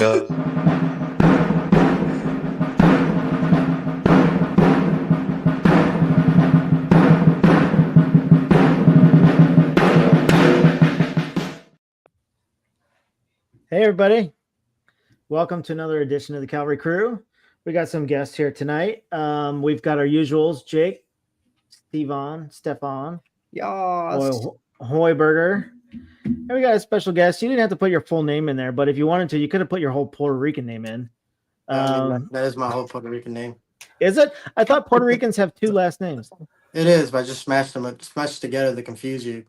feel Hey, everybody. Welcome to another edition of the Cavalry Crew. We got some guests here tonight. We've got our usuals, Jake, Stefan, Hoiberger. And we got a special guest. You didn't have to put your full name in there, but if you wanted to, you could have put your whole Puerto Rican name in. That is my whole Puerto Rican name. Is it? I thought Puerto Ricans have two last names. It is, but I just smashed them together to confuse you.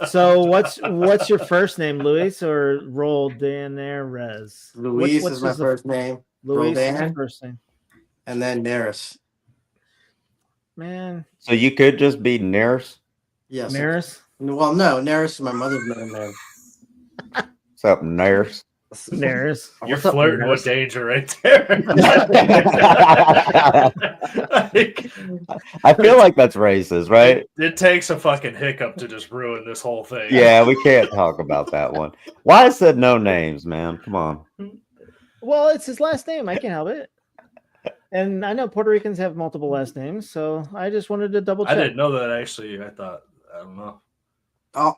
So what's your first name, Luis or Roldanarez? Luis is my first name. Luis is Roldan, my first name. and then Neris. Man, so you could just be Neris. Yes. Neris. Well, no, Neris is my mother's middle name. What's up, Neris? Neris. You're flirting with danger right there. I feel like that's racist, right? It takes a fucking hiccup to just ruin this whole thing. Yeah, we can't talk about that one. Why I said no names, man? Come on. Well, it's his last name. I can't help it. And I know Puerto Ricans have multiple last names, so I just wanted to double check. I didn't know that actually. I don't know.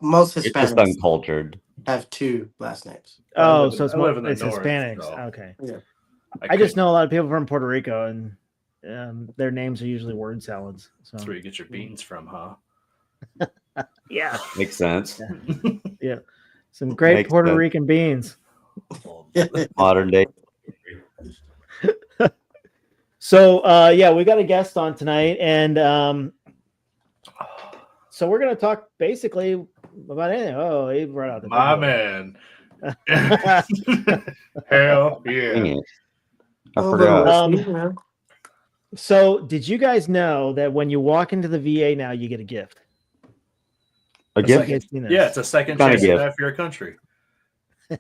Most It's just Hispanics uncultured. have two last names. Oh, so it's I live in the it's north, Hispanics. so Okay. Yeah. I just know a lot of people from Puerto Rico, and their names are usually word salads. So That's where you get your beans from, huh? yeah, Makes sense. yeah, some great Makes Puerto sense. Rican beans. Modern day. So yeah, we got a guest on tonight, and so we're gonna talk basically about anything. Oh, he brought out the My man. Hell Dang yeah. it. I forgot. So did you guys know that when you walk into the VA now, you get a gift? A You gift? guys seen this? Yeah, it's a second Kinda chance to gift. die for your country.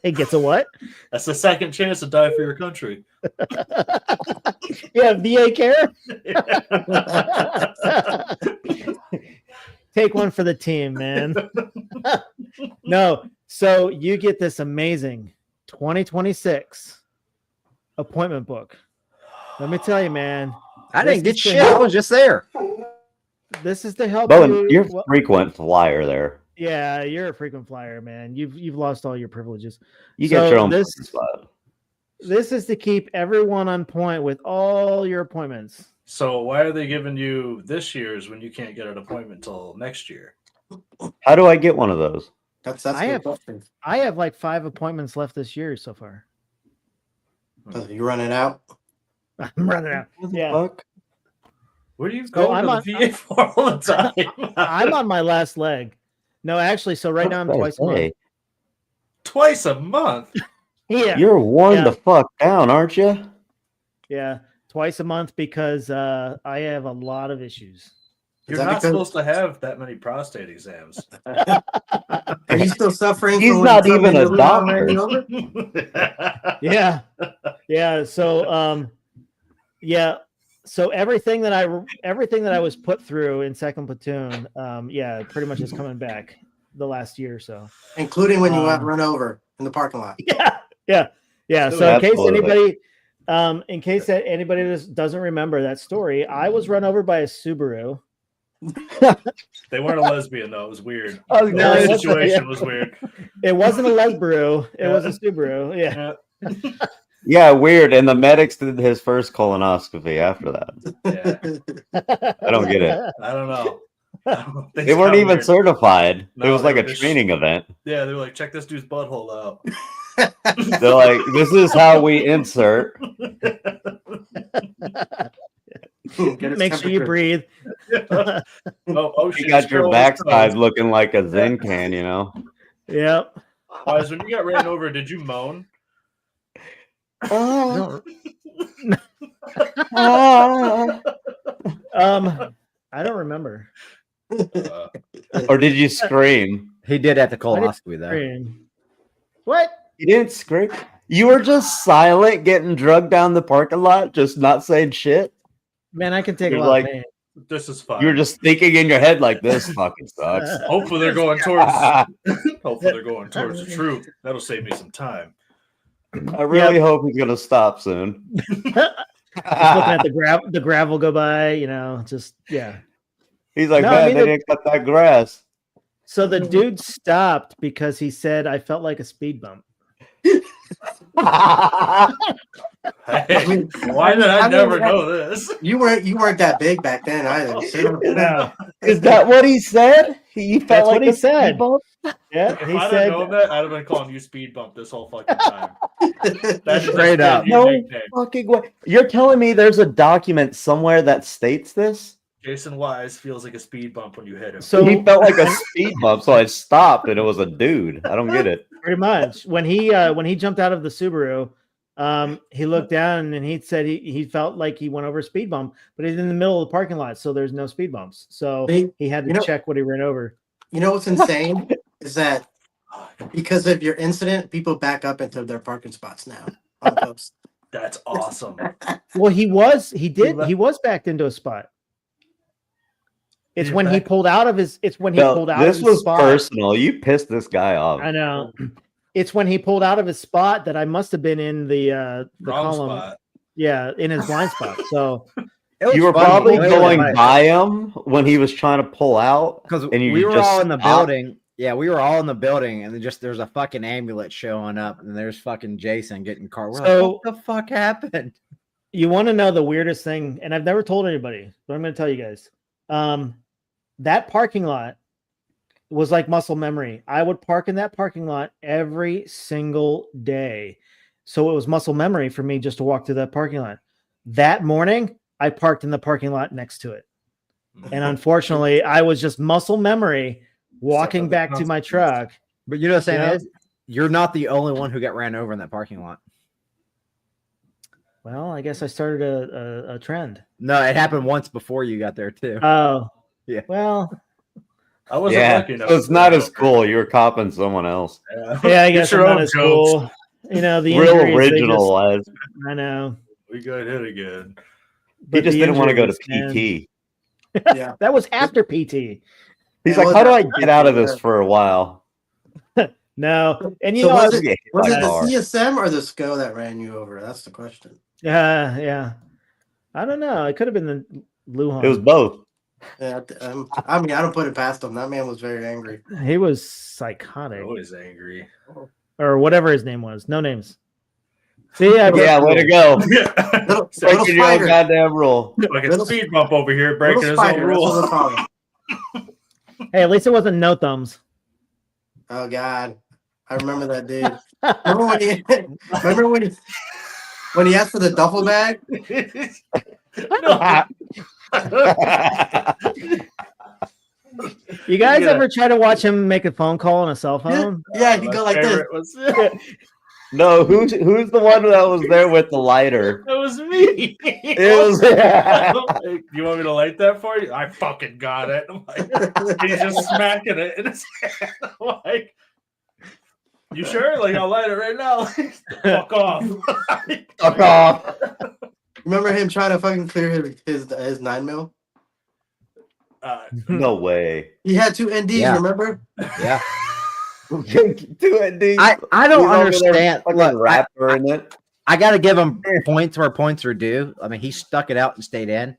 It gets a what? That's the second chance to die for your country. Yeah, VA care. Take one for the team, man. No, so you get this amazing 2026 appointment book. Let me tell you, man. I This didn't get is to shit. help- I was just there. This is to help Bowen, you. you're a frequent flyer there. Yeah, you're a frequent flyer, man. You've lost all your privileges. You get your own this spot. this is to keep everyone on point with all your appointments. So why are they giving you this year's when you can't get an appointment until next year? How do I get one of those? That's I a have- good question. I have like 5 appointments left this year so far. You running out? I'm running out. Yeah. Fuck? Where do you Oh, go I'm to on- the VA for all the time? I'm on my last leg. No, actually, so right now I'm twice a month. Hey, Twice a month. Yeah. you're worn Yeah. the fuck down, aren't you? Yeah. Twice a month because I have a lot of issues. You're that not because- supposed to have that many prostate exams. Are you still suffering? He's from when not you come even in a the room doctor. already over? Yeah. Yeah. So yeah. So everything that I was put through in second platoon, yeah, pretty much is coming back the last year or so. Including when you got run over in the parking lot. Yeah. So Absolutely. in case that anybody doesn't remember that story, I was run over by a Subaru. They weren't a lesbian though. It was weird. Oh, The No, whole it wasn't, situation yeah. was weird. It wasn't a Lesbaru. It was a Subaru. Yeah. Yeah, weird. And the medics did his first colonoscopy after that. Yeah. I don't get it. I don't know. I don't think They weren't it's even weird. certified. No, it was they like were a just- training event. Yeah, they were like, check this dude's butthole out. They're like, this is how we insert. Get its Make sure you temperature. breathe. Oh, You shit, got it's your girl backside toes. looking like a Zen can, you know? Yep. Guys, when you got ran over, did you moan? No. I don't remember. Or did you scream? He did at the colonoscopy though. What? You didn't scream? You were just silent, getting drugged down the parking lot, just not saying shit. Man, I can take You're a lot like- of pain. This is fine. You're just thinking in your head like this fucking sucks. Hopefully they're going towards. Hopefully they're going towards the truth. That'll save me some time. I really hope he's gonna stop soon. Just looking at the gravel go by, just yeah. He's like, No, man, I mean, they didn't cut that grass. So the dude stopped because he said, "I felt like a speed bump." Hey, why did I never know this? You weren't that big back then either. So. Is that what he said? He felt That's like what he a speed said. bump? Yeah, If he I'd said. have known that, I'd have been calling you speed bump this whole fucking time. That's Straight up. No fucking way. You're telling me there's a document somewhere that states this? Jason Wise feels like a speed bump when you hit him. So He felt like a speed bump, so I stopped, and it was a dude. I don't get it. pretty much when he jumped out of the Subaru, he looked down and he said he felt like he went over a speed bump, but he's in the middle of the parking lot, so there's no speed bumps. So he had to check what he ran over. You know what's insane is that because of your incident, people back up into their parking spots now. On post. That's awesome. Well, he was backed into a spot. It's when he pulled out of his. It's when he pulled out. This of his was spot. personal. You pissed this guy off. I know. It's when he pulled out of his spot that I must have been in the Wrong column. spot. Yeah, in his blind spot. So You were probably going by him when he was trying to pull out, because and we were just all in the stopped. building. Yeah, we were all in the building, and then there's a fucking ambulance showing up, and there's fucking Jason getting car. We're So- like, what the fuck happened? you want to know the weirdest thing, and I've never told anybody, but I'm going to tell you guys. That parking lot was like muscle memory. I would park in that parking lot every single day. So it was muscle memory for me just to walk through that parking lot. That morning, I parked in the parking lot next to it. And unfortunately, I was just muscle memory walking back to my truck. But you know what I'm saying Yeah. is, you're not the only one who got ran over in that parking lot. Well, I guess I started a trend. No, it happened once before you got there too. Oh, Yeah. Well, I wasn't Yeah, lucky enough. so it's to not get as over. cool. You were copping someone else. Yeah, yeah, I Get guess your I'm own not as jokes. cool. The Real injuries, original. I know. We got hit again. He But just the didn't want to go to injuries, man. PT. Yeah. That was after PT. He's Yeah, like, was how do that I get out of PT? this for a while? No, and you So know, was I- it Get hit was by it a the car. CSM or the SCO that ran you over? That's the question. yeah. I don't know. It could have been the Lujan. It was both. Yeah, I mean, I don't put it past him. That man was very angry. He was psychotic, Always angry. or whatever his name was. No names. See, I Yeah, way to go. Little Breaking your own spider. goddamn rule. Fucking Little- speed bump over here, breaking Little his own spider. That's what rules. we'll call him. Hey, at least it wasn't no thumbs. Oh God, I remember that dude. Remember when he asked for the duffel bag? You guys Yeah. ever try to watch him make a phone call on a cell phone? Yeah, he go like this. That No, who's the one that was there with the lighter? was me. It was. You want me to light that for you? I fucking got it. I'm like, he's just smacking it in his hand. I'm like, you sure? Like, I'll light it right now. Fuck off. Fuck off. Remember him trying to fucking clear his 9mm? No way. He had two NDs. Yeah. Remember? Yeah, Do it, dude. I don't understand. Fucking Look, rapper in it. I got to give him points where points are due. I mean, he stuck it out and stayed in.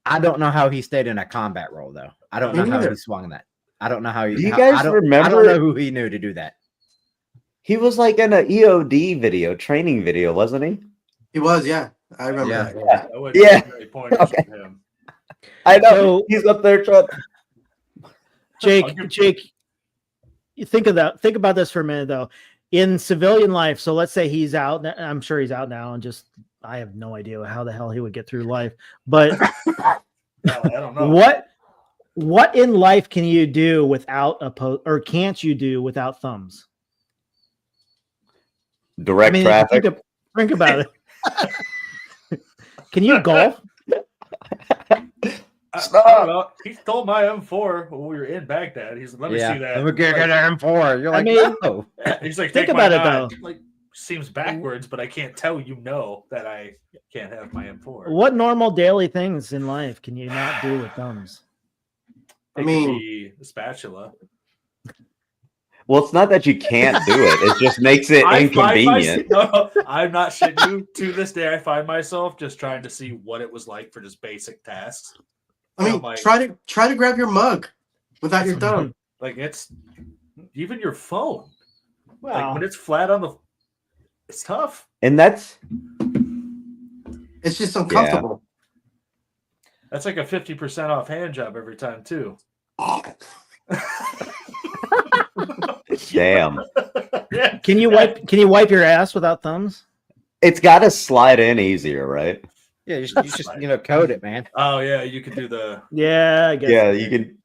I don't know how he stayed in a combat role, though. I don't Me know how neither. he swung that. I don't know how he. Do you how- guys I don't, I remember- don't know who he knew to do that. He was like in an EOD video, training video, wasn't he? He was. Yeah, I remember Yeah. that. Yeah. I wouldn't Yeah. really point it Okay. to him. I know. So- He's up there trying. Jake, you think about this for a minute though. In civilian life, so let's say he's out. I'm sure he's out now, and just I have no idea how the hell he would get through life. But I don't know. what in life can you do without or can't you do without thumbs? Direct if you traffic. think about it. Can you golf? I Stop. don't know. He stole my M4 when we were in Baghdad. He's like, let me see that. Let me get an M4. You're like, mean- no. He's like, Think take my about it, nine. though. Like, seems backwards, but I can't tell that I can't have my M4. What normal daily things in life can you not do with thumbs? It could be a spatula. Well, it's not that you can't do it; it just makes it inconvenient. No, I'm not shitting you. To this day, I find myself just trying to see what it was like for just basic tasks. I mean, like, try to grab your mug without your thumb. Like it's even your phone. Well, Like when it's flat on the, it's tough. And that's It's just uncomfortable. That's like a 50% off hand job every time too. damn. Yeah. can you wipe your ass without thumbs? It's got to slide in easier, right? Yeah, you just code it, man. Oh yeah, you could do the. Yeah, I guess. Yeah, you can.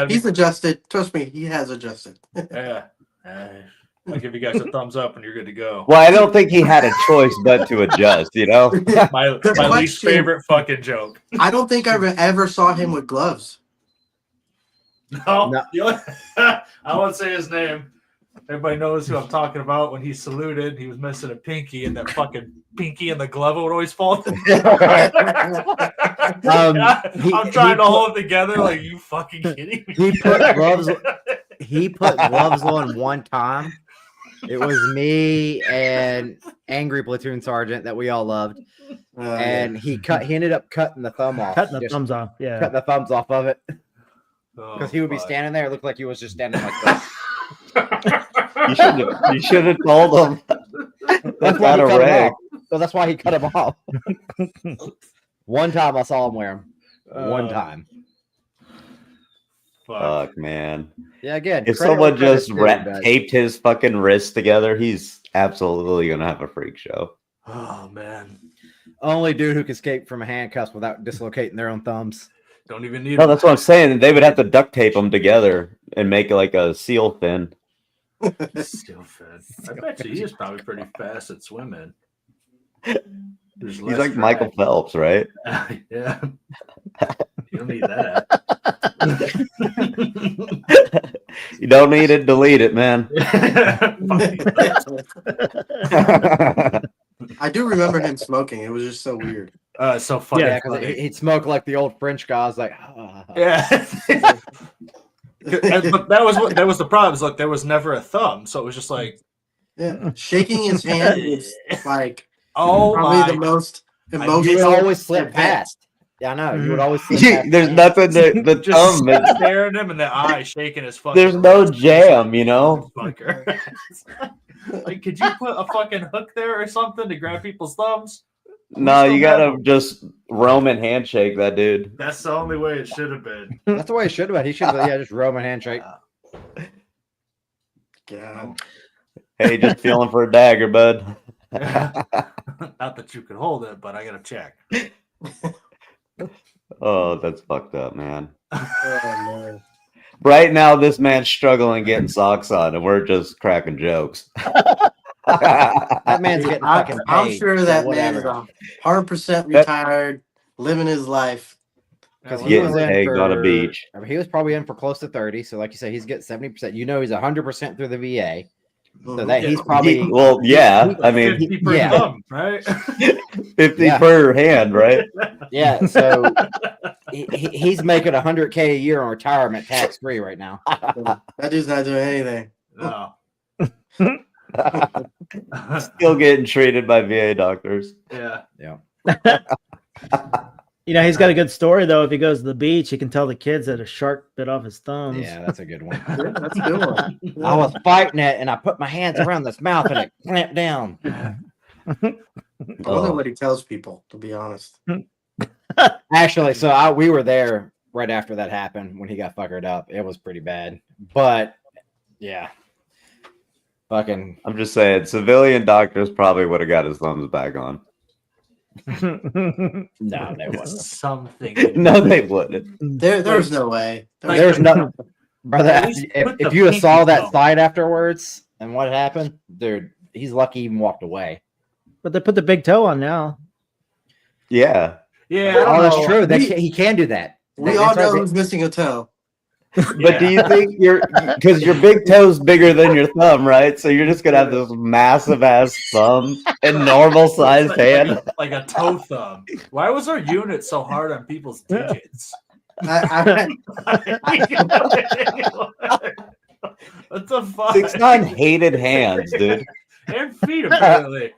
He's adjusted. Trust me, he has adjusted. Yeah. I'll give you guys a thumbs up and you're good to go. Well, I don't think he had a choice but to adjust. You know. My least favorite fucking joke. I don't think I ever saw him with gloves. No. I won't say his name. Everybody knows who I'm talking about. When he saluted, he was missing a pinky, and that fucking pinky and the glove would always fall. I'm trying to hold it together. Like, you fucking kidding me? He put gloves. He put gloves on one time. It was me and Angry Platoon Sergeant that we all loved, and he ended up cutting the thumb off. Cutting the thumbs off. Yeah. Cutting the thumbs off of it Because he would be standing there. It looked like he was just standing like this. You should have told him. That's why he cut him off. So that's why he cut him off. One time I saw him wear them. One time. Fuck, man. Yeah, again. If credit someone where credit's just due, taped his fucking wrist together, he's absolutely gonna have a freak show. Oh man. Only dude who can escape from handcuffs without dislocating their own thumbs. Don't even need. No, that's what I'm saying. They would have to duct tape them together and make like a seal fin. Still fed. I bet you he is probably pretty fast at swimming. He's like Michael Phelps, right? Yeah. You don't need that. You don't need it, delete it, man. I do remember him smoking. It was just so weird. So funny. Yeah, because he'd smoke like the old French guys, like. Yeah. But that was the problem. Is like there was never a thumb, so it was just like shaking his hand is like probably the most You would emotional. always slip past. Yeah, I know. You would always slip past. There's nothing to the just thumb. staring at him in the eye, shaking his fucking. There's no jam, you know. Fucker. Like, could you put a fucking hook there or something to grab people's thumbs? No, you gotta just Roman handshake that dude. That's the only way it should have been. That's the way it should have been. He should have, just Roman handshake. God. Hey, just feeling for a dagger, bud. Not that you could hold it, but I gotta check. Oh, that's fucked up, man. Oh, man. Right now, this man's struggling getting socks on, and we're just cracking jokes. That man's getting fucking paid. I'm sure so that man is whatever. 100% retired, living his life. Because he was egged on a beach. I mean, he was probably in for close to 30. So, like you said, he's getting 70%. You know, he's 100% through the VA. So that he's probably I mean, 50 per yeah. thumb, right? 50 per hand, right? Yeah. So he's making $100K a year on retirement tax free right now. That dude's not doing anything. No. Still getting treated by VA doctors. Yeah. You know, he's got a good story though. If he goes to the beach, he can tell the kids that a shark bit off his thumbs. Yeah, that's a good one. Yeah, that's a good one. I was fighting it, and I put my hands around this mouth, and it clamped down. I wonder what he tells people, to be honest. Actually, so we were there right after that happened when he got fuckered up. It was pretty bad, but yeah, fucking. I'm just saying, civilian doctors probably would have got his thumbs back on. No, they wasn't. Something. No, they wouldn't. There's no way. There's no, brother. At least put If the you pinky saw that thumb. fight afterwards and what happened, dude, he's lucky he even walked away. But they put the big toe on now. Yeah. Yeah. I Oh, don't that's know. true. He can do that. We That's all know right. who's missing a toe. But do you think because your big toe's bigger than your thumb, right? So you're just gonna have this massive ass thumb and normal sized hand. Like a toe thumb. Why was our unit so hard on people's digits? I, What the fuck? 6'9" hated hands, dude. And feet, apparently.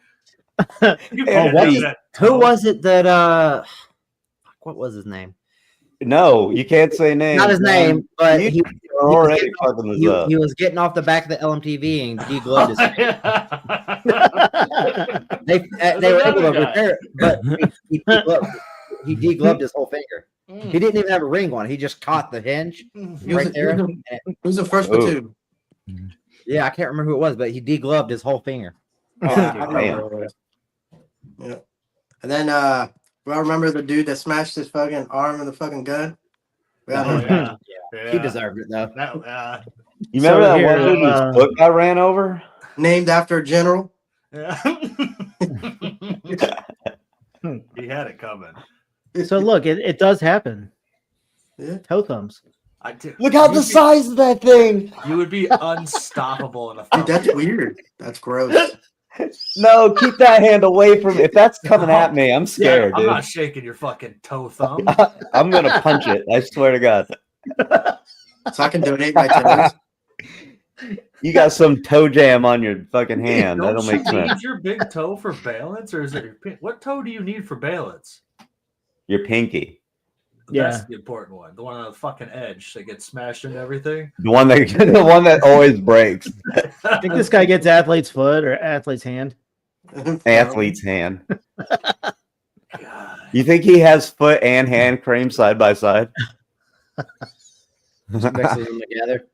You can't what do is- that. Who was it that what was his name? No, you can't say names. Not his man. name, but You he are already fucking this up. he was getting off the back of the LMTV and degloved his finger. They were able to repair it, but he degloved his whole finger. He didn't even have a ring on. He just caught the hinge right there. Who's the first Oh. platoon? Yeah, I can't remember who it was, but he degloved his whole finger. I Damn. remember who it was. Yeah. And then I remember the dude that smashed his fucking arm in the fucking gun. Yeah, Oh, yeah. He deserved it though. You remember So that here, one dude whose foot got ran over? named after a general. Yeah. He had it coming. So look, it does happen. Yeah. Toe thumbs. I did. Look how the size of that thing. You would be unstoppable in a Dude, that's weird. That's gross. No, keep that hand away from. If that's coming at me, I'm scared, I'm dude. not shaking your fucking toe thumb. I'm gonna punch it. I swear to God. So I can donate my toes. You got some toe jam on your fucking hand. That don't make you sense. need your big toe for balance, or is it your what toe do you need for balance? Your pinky. Yeah. That's the important one. The one on the fucking edge that gets smashed into everything. The one that always breaks. I think this guy gets athlete's foot or athlete's hand. Athlete's hand. God. You think he has foot and hand cream side by side? Mixes them together.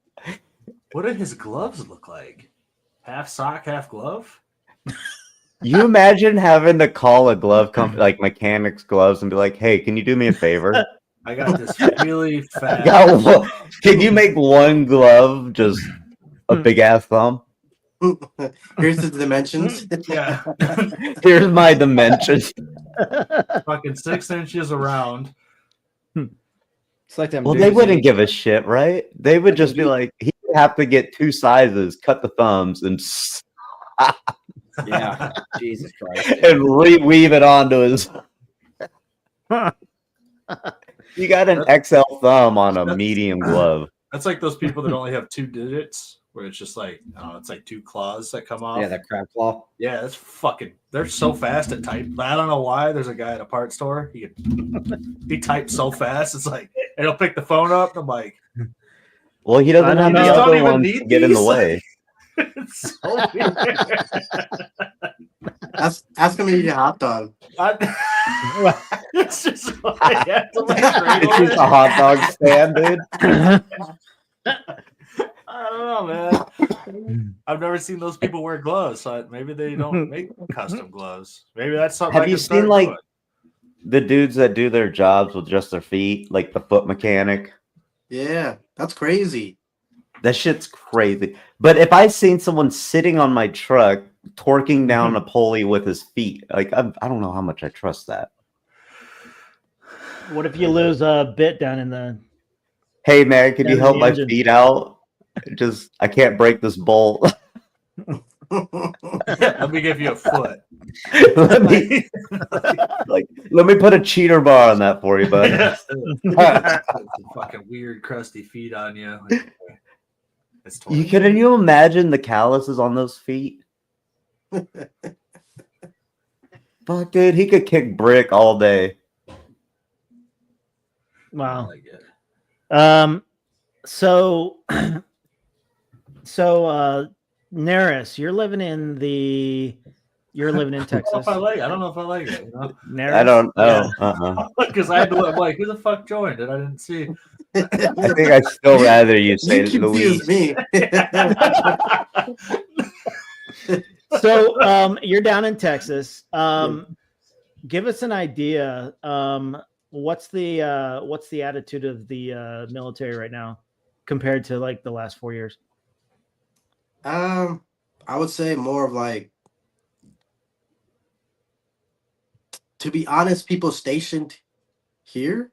What do his gloves look like? Half sock, half glove? You imagine having to call a glove company like Mechanics Gloves and be like, "Hey, can you do me a favor? I got this really fat. Can you make one glove just a big ass thumb? Here's the dimensions. Yeah, Here's my dimensions." fucking 6 inches around. It's like them. Well, dudes they that wouldn't eat- give a shit, right? They would just be like, he'd have to get 2 sizes, cut the thumbs, and Yeah, Jesus Christ. and reweave it onto his. You got an XL thumb on a medium glove. That's like those people that only have 2 digits, where it's just like, oh, it's like 2 claws that come off. Yeah, that crab claw. Yeah, that's fucking. They're so fast at type. I don't know why. There's a guy at a part store. He types so fast. It's like, and he'll pick the phone up. And I'm like, Well, he doesn't I have don't the know. other Don't even ones need to get in the these. way. it's so weird. Ask him to eat a hot dog. It's just like, I have to like It's just a hot dog stand, dude. I don't know, man. I've never seen those people wear gloves, so maybe they don't make custom gloves. Maybe that's something. Have I you can start seen, like, doing. The dudes that do their jobs with just their feet, like the foot mechanic. Yeah, that's crazy. That shit's crazy. But if I seen someone sitting on my truck torquing down a pulley with his feet, like I don't know how much I trust that. What if you lose a bit down in the? Hey man, can you Down in help the my engine. feet out? Just I can't break this bolt. Let me give you a foot. let me let me put a cheater bar on that for you, bud. Fucking weird, crusty feet on you. It's Can you imagine the calluses on those feet? Fuck, dude, he could kick brick all day. Wow. Like it. So Neris, you're living in Texas. I don't know if I like it. You know? Neris? I don't know. Yeah. Because I had to look, I'm like, who the fuck joined it? I didn't see. I think I'd still rather you say You confuse Louise. me. So you're down in Texas. Give us an idea. What's the attitude of the military right now compared to like the last 4 years? I would say more of like, to be honest, people stationed here,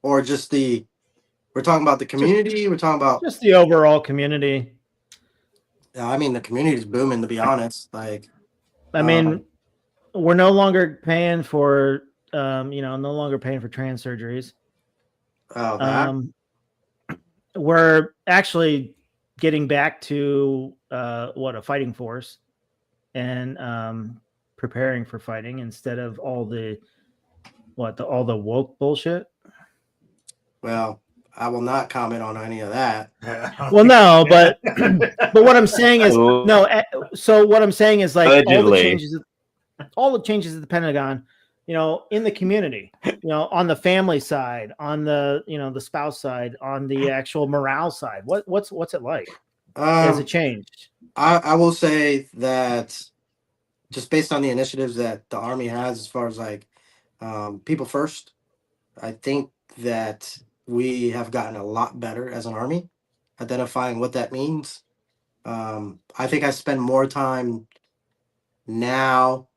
or just the We're talking about the community. We're talking about. Just the overall community. I mean, the community is booming. To be honest, like. I mean, we're no longer paying for, no longer paying for trans surgeries. Oh, that. We're actually getting back to a fighting force and preparing for fighting instead of all the woke bullshit. Well, I will not comment on any of that. Well, no, but what I'm saying is no. So what I'm saying is like Allegedly. all the changes at the Pentagon, in the community, on the family side, on the the spouse side, on the actual morale side. What's it like? Has it changed? I will say that just based on the initiatives that the Army has, as far as like people first, I think that we have gotten a lot better as an Army identifying what that means. I think I spend more time now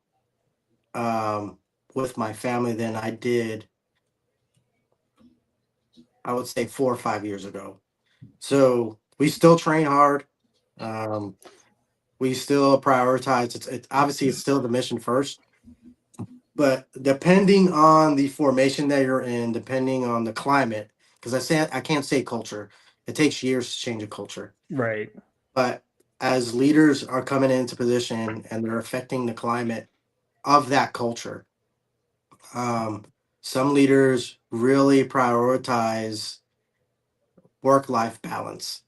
with my family than I did, I would say 4 or 5 years ago. So we still train hard. We still prioritize. It's obviously it's still the mission first, but depending on the formation that you're in, depending on the climate, because I can't say culture. It takes years to change a culture. Right. But as leaders are coming into position and they're affecting the climate of that culture, some leaders really prioritize work-life balance.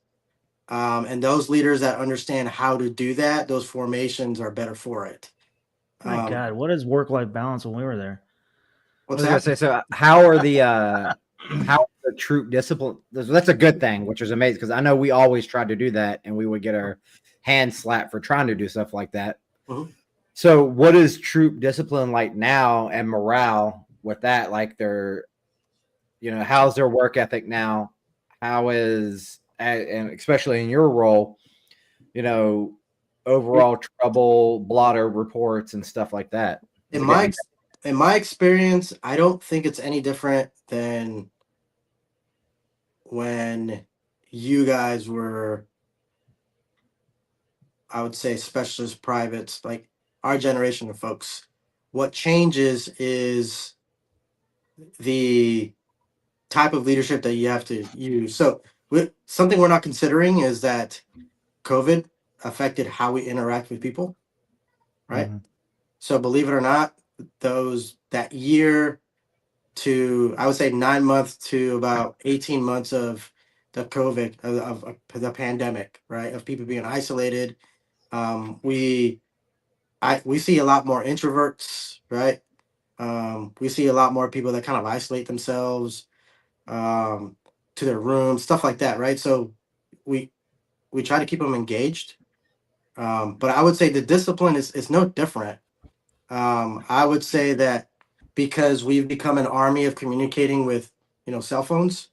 And those leaders that understand how to do that, those formations are better for it. My God, what is work-life balance when we were there? What's I was that? gonna say, so how are the troop discipline? That's a good thing, which is amazing because I know we always tried to do that, and we would get our hands slapped for trying to do stuff like that. Mhm. So, what is troop discipline like now, and morale with that? Like, how's their work ethic now? How is, and especially in your role, overall trouble, blotter reports, and stuff like that? Is In it my getting- ex- in my experience, I don't think it's any different than when you guys were, I would say, specialist privates, like our generation of folks. What changes is the type of leadership that you have to use. So, something we're not considering is that COVID affected how we interact with people, right? Mhm. So, believe it or not, that year to, I would say, 9 months to about 18 months of the COVID of the pandemic, right? Of people being isolated. We see a lot more introverts, right? We see a lot more people that kind of isolate themselves um, to their room, stuff like that, right? So we we try to keep them engaged, but I would say the discipline is no different. I would say that because we've become an army of communicating with cell phones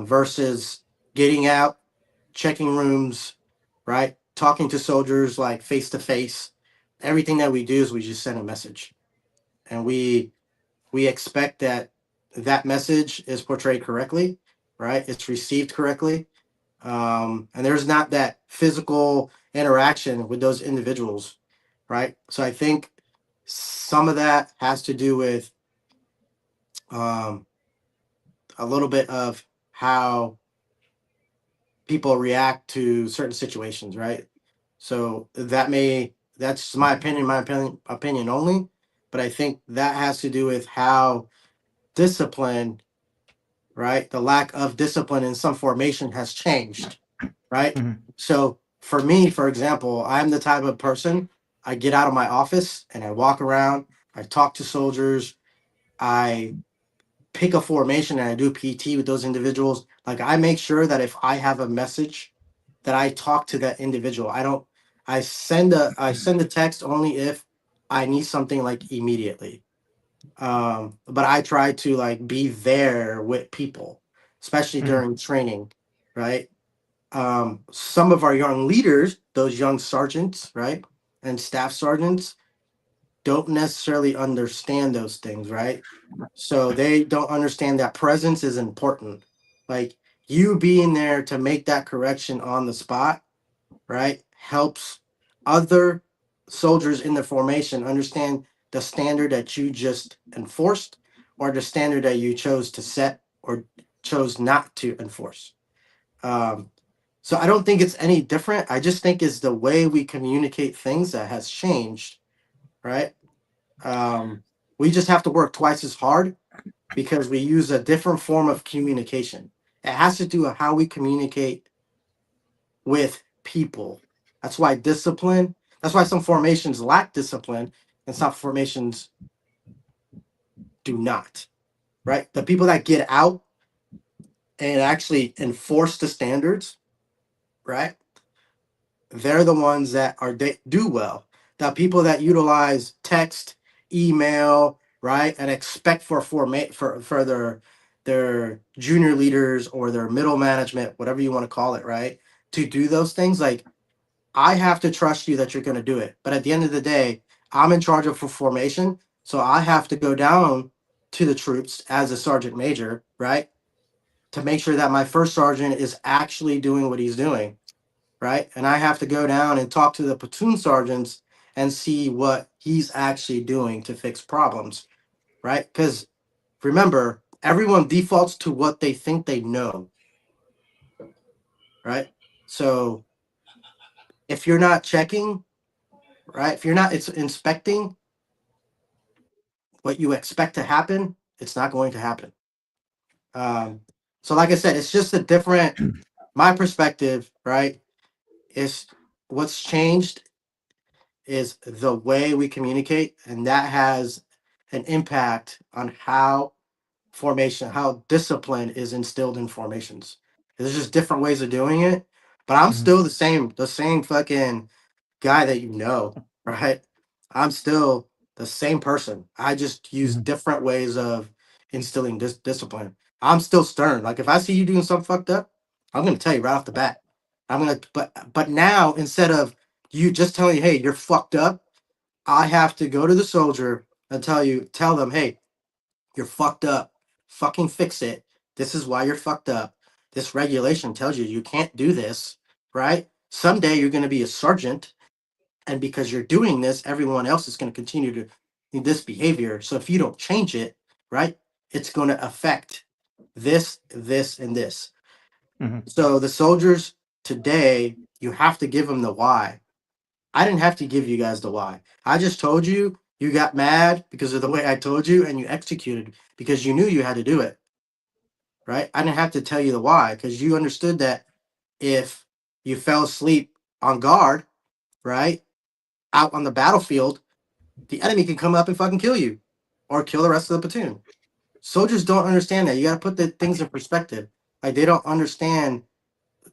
versus getting out, checking rooms, right, talking to soldiers like face to face. Everything that we do is we just send a message, and we expect that that message is portrayed correctly, right? It's received correctly, and there's not that physical interaction with those individuals, right? So I think some of that has to do with um, a little bit of how people react to certain situations, right? So that's my opinion only, but I think that has to do with how discipline, right? The lack of discipline in some formation has changed, right? Mhm. So for me, for example, I'm the type of person, I get out of my office and I walk around, I talk to soldiers, I pick a formation and I do PT with those individuals. Like I make sure that if I have a message that I talk to that individual. I send a text only if I need something like immediately. But I try to like be there with people, especially Mhm. during training, right? Some of our young leaders, those young sergeants, right, and staff sergeants, don't necessarily understand those things, right? So they don't understand that presence is important. Like you being there to make that correction on the spot, right, helps other soldiers in the formation understand the standard that you just enforced or the standard that you chose to set or chose not to enforce. Um, so I don't think it's any different. I just think it's the way we communicate things that has changed, right? Um, we just have to work twice as hard because we use a different form of communication. It has to do with how we communicate with people. That's why discipline, that's why some formations lack discipline and some formations do not, right? The people that get out and actually enforce the standards, right? They're the ones that are they do well. The people that utilize text, email, right, and expect for their junior leaders or their middle management, whatever you want to call it, right, to do those things. Like I have to trust you that you're going to do it. But at the end of the day, I'm in charge of formation, so I have to go down to the troops as a sergeant major, right, to make sure that my first sergeant is actually doing what he's doing, right? And I have to go down and talk to the platoon sergeants and see what he's actually doing to fix problems, right? Because remember, everyone defaults to what they think they know, right? So if you're not checking, right? If you're not it's inspecting what you expect to happen, it's not going to happen. So like I said, it's just a different my perspective, right? Is what's changed is the way we communicate, and that has an impact on how discipline is instilled in formations. There's just different ways of doing it, but I'm still the same fucking guy that you know, right? I'm still the same person. I just use different ways of instilling discipline. I'm still stern. Like if I see you doing something fucked up, I'm gonna tell you right off the bat. But now instead of you just telling you, hey, you're fucked up, I have to go to the soldier and tell them, hey, you're fucked up. Fucking fix it. This is why you're fucked up. This regulation tells you you can't do this, right? Someday you're going to be a sergeant, and because you're doing this, everyone else is going to continue to do this behavior. So if you don't change it, right, it's going to affect this, this, and this. So the soldiers today, you have to give them the why. I didn't have to give you guys the why. I just told you, you got mad because of the way I told you, and you executed because you knew you had to do it, right? I didn't have to tell you the why because you understood that if you fell asleep on guard, right, out on the battlefield, the enemy can come up and fucking kill you or kill the rest of the platoon. Soldiers don't understand that. You got to put the things in perspective. Like they don't understand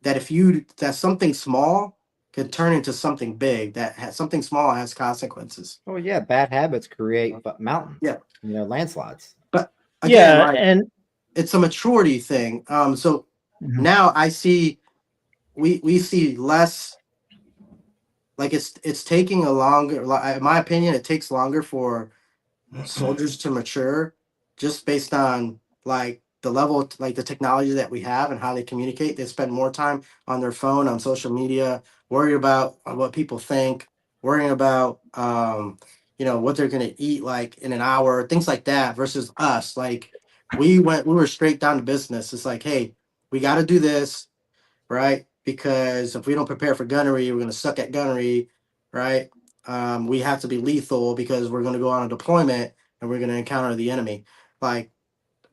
that that something small can turn into something big. Something small has consequences. Oh yeah, bad habits create mountains. Yeah. Landslides. But again, Yeah, and it's a maturity thing. So now I see we see less. Like it's taking a longer. In my opinion, it takes longer for soldiers to mature, just based on like the level, like the technology that we have and how they communicate. They spend more time on their phone, on social media, worried about what people think, worrying about what they're gonna eat like in an hour, things like that. Versus us, like we were straight down to business. It's like, hey, we got to do this, right? Because if we don't prepare for gunnery, we're gonna suck at gunnery, right? We have to be lethal because we're gonna go on a deployment and we're gonna encounter the enemy. Like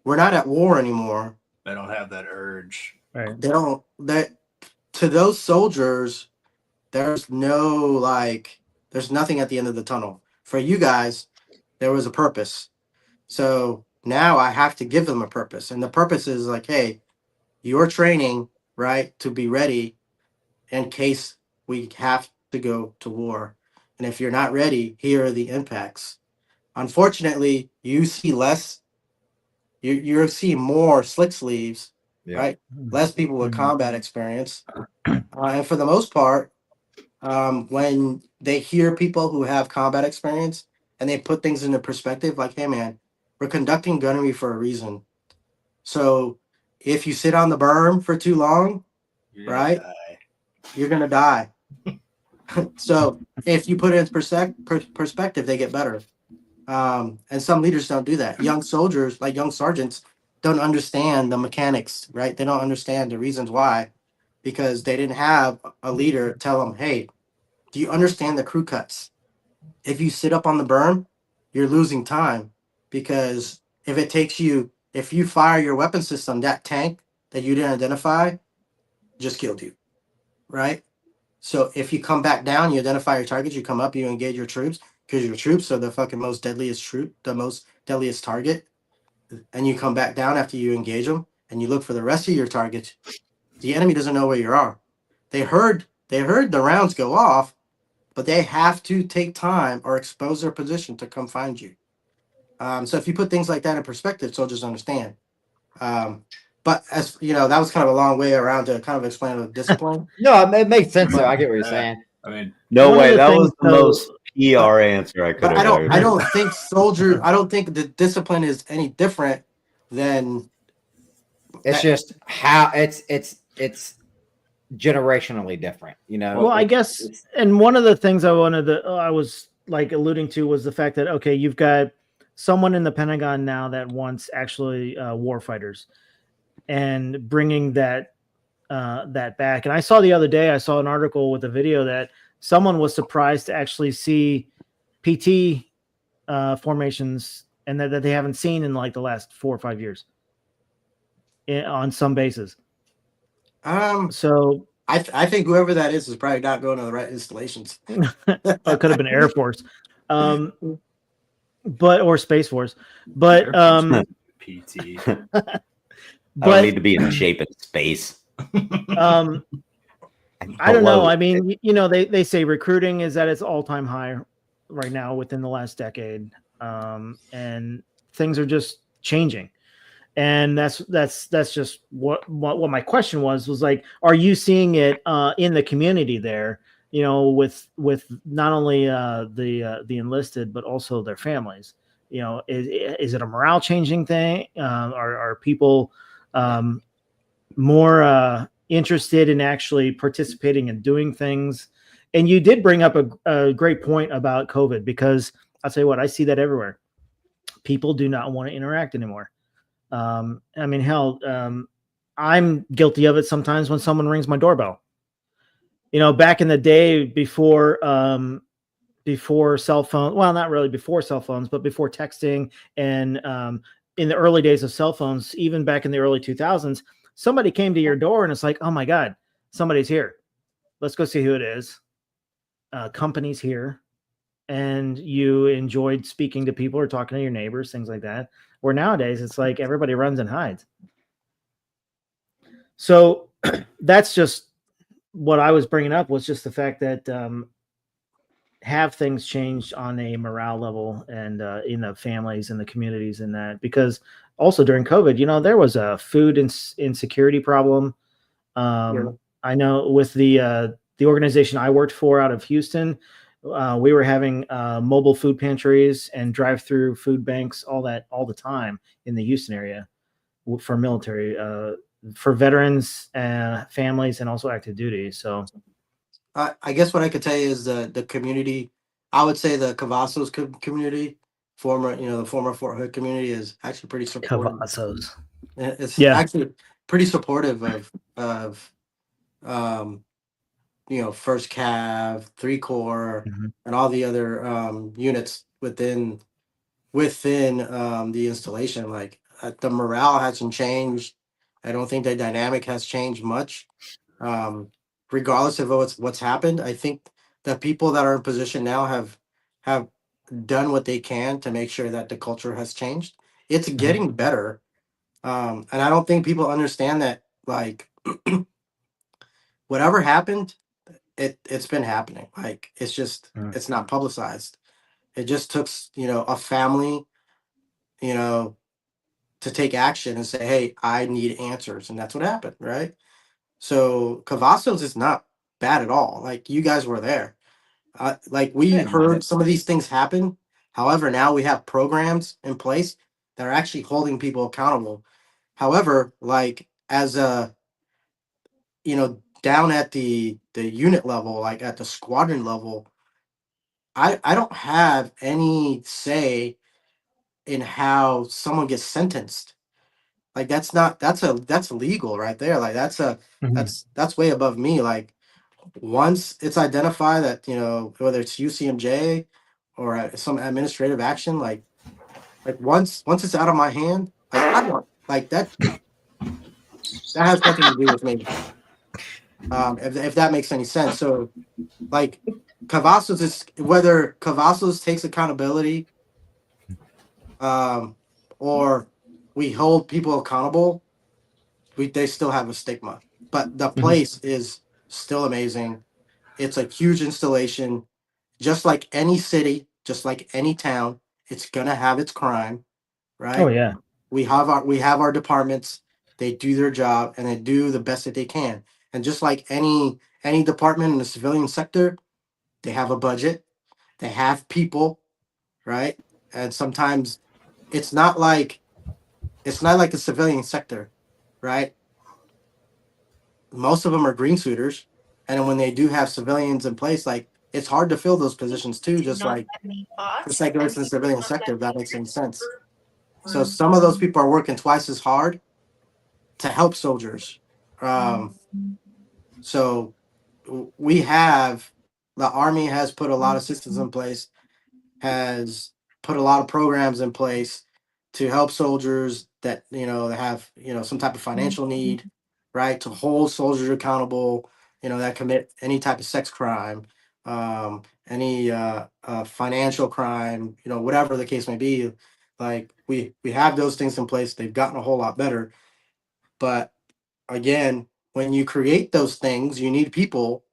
we're not at war anymore. They don't have that urge. right. They don't that to those soldiers, there's there's nothing at the end of the tunnel. For you guys, there was a purpose. So now I have to give them a purpose. And the purpose is like, hey, you're training, right, to be ready in case we have to go to war. And if you're not ready, here are the impacts. Unfortunately, you see less, you're seeing more slick sleeves, Yeah. right? Less people with combat experience. And for the most part, when they hear people who have combat experience and they put things into perspective, like, hey, man, we're conducting gunnery for a reason. So if you sit on the berm for too long, right, you're gonna die. So if you put it in perspective, they get better. And some leaders don't do that. Young soldiers, like young sergeants, don't understand the mechanics, right? They don't understand the reasons why, because they didn't have a leader tell them, hey, do you understand the crew cuts? If you sit up on the berm, you're losing time, because if you fire your weapon system, that tank that you didn't identify just killed you, right? So if you come back down, you identify your targets, you come up, you engage your troops, because your troops are the fucking the most deadliest target. And you come back down after you engage them, and you look for the rest of your targets. The enemy doesn't know where you are. They heard the rounds go off, but they have to take time or expose their position to come find you. So if you put things like that in perspective, soldiers understand. But as you know, that was kind of a long way around to kind of explain the discipline. No, it makes sense though. But- I get what you're saying. I mean, No One of way. the That things, was the though- most PR answer I could But have I heard. don't think I don't think the discipline is any different than It's just how it's generationally different, you know. Well, I guess, it's- and one of the things I was like alluding to was the fact that, okay, you've got someone in the Pentagon now that wants actually war fighters, and bringing that back. And I saw the other day, I saw an article with a video that someone was surprised to actually see PT formations, and that they haven't seen in like the last 4 or 5 years on some bases. So I think whoever that is probably not going to the right installations. it could have been Air Force, or Space Force, but PT. I but don't need to be in shape in space. I don't know. Hello. I mean, you know, they say recruiting is at its all-time high right now within the last decade, and things are just changing. And that's just what my question was like, are you seeing it in the community there? You know, with not only the enlisted but also their families. You know, is it a morale changing thing? Are people more interested in actually participating and doing things? And you did bring up a great point about COVID, because I'll tell you what, I see that everywhere. People do not want to interact anymore. I mean, hell, I'm guilty of it sometimes when someone rings my doorbell. You know, back in the day before cell phone, well, not really before cell phones, but before texting, and in the early days of cell phones, even back in the early 2000s, somebody came to your door and it's like, oh my God, somebody's here. Let's go see who it is. Company's here. And you enjoyed speaking to people or talking to your neighbors, things like that. Where nowadays it's like everybody runs and hides. So that's just what I was bringing up, was just the fact that have things changed on a morale level, and in the families and the communities, and that, because also during COVID, you know, there was a food insecurity problem. I know with the organization I worked for out of Houston, we were having mobile food pantries and drive-through food banks, all the time in the Houston area for military, for veterans, families, and also active duty. So I guess what I could tell you is the community. I would say the Cavazos community, the former Fort Hood community, is actually pretty supportive. Cavazos. It's Yeah. actually pretty supportive of First Cav, 3 Corps, and all the other units within the installation. Like the morale hasn't changed. I don't think the dynamic has changed much. Regardless of what's happened, I think the people that are in position now have done what they can to make sure that the culture has changed. It's getting better. And I don't think people understand that, like, whatever happened, it's been happening. Like, it's just it's not publicized. It just took a family, to take action and say, hey, I need answers, and that's what happened, right? So Cavazos is not bad at all. Like, you guys were there. Like, we heard some of these things happen. However, now we have programs in place that are actually holding people accountable. However, like, as a, down at the unit level, like at the squadron level, I don't have any say in how someone gets sentenced. Like that's legal right there. Like that's way above me. Like once it's identified that, whether it's UCMJ or some administrative action, like once it's out of my hand, like I don't like that has nothing to do with me. If that makes any sense. So like Cavazos is whether Cavazos takes accountability, or we hold people accountable, they still have a stigma. But the place is still amazing. It's a huge installation. Just like any city, just like any town, it's gonna have its crime, right? Oh yeah. We have our departments. They do their job and they do the best that they can. And just like any department in the civilian sector, they have a budget, they have people, right? And sometimes it's not like the civilian sector, right? Most of them are green suiters, and then when they do have civilians in place, like it's hard to fill those positions too, just like there is in the civilian sector, if that makes any sense. So some of those people are working twice as hard to help soldiers. So the Army has put a lot of systems in place, has put a lot of programs in place to help soldiers that that have some type of financial need, right? To hold soldiers accountable, that commit any type of sex crime, any financial crime, whatever the case may be. Like we have those things in place. They've gotten a whole lot better, but again, when you create those things, you need people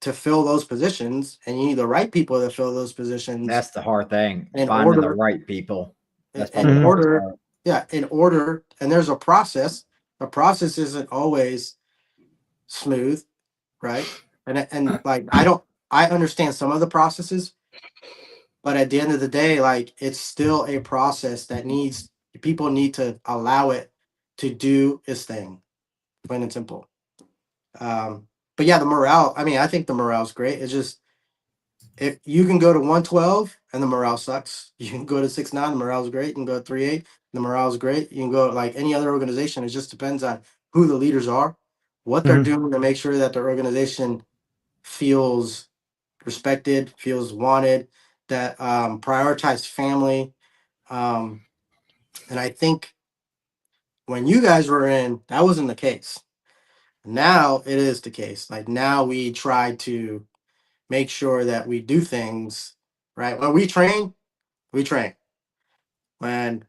to fill those positions, and you need the right people to fill those positions. That's the hard thing. In Finding the order- right people. That's in probably the hardest order, part. yeah, in order, and there's a process. The process isn't always smooth, right? And like I understand some of the processes, but at the end of the day, like it's still a process that people need to allow it to do its thing, plain and simple. But yeah, the morale. I mean, I think the morale's great. It's just if you can go to 112 and the morale sucks, you can go to 6-9, the morale's great. You can go to 3-8, the morale's great. You can go like any other organization. It just depends on who the leaders are, what they're doing to make sure that their organization feels respected, feels wanted, that prioritize family. And I think when you guys were in, that wasn't the case. Now it is the case. Like now we try to make sure that we do things right. When we train, we train. When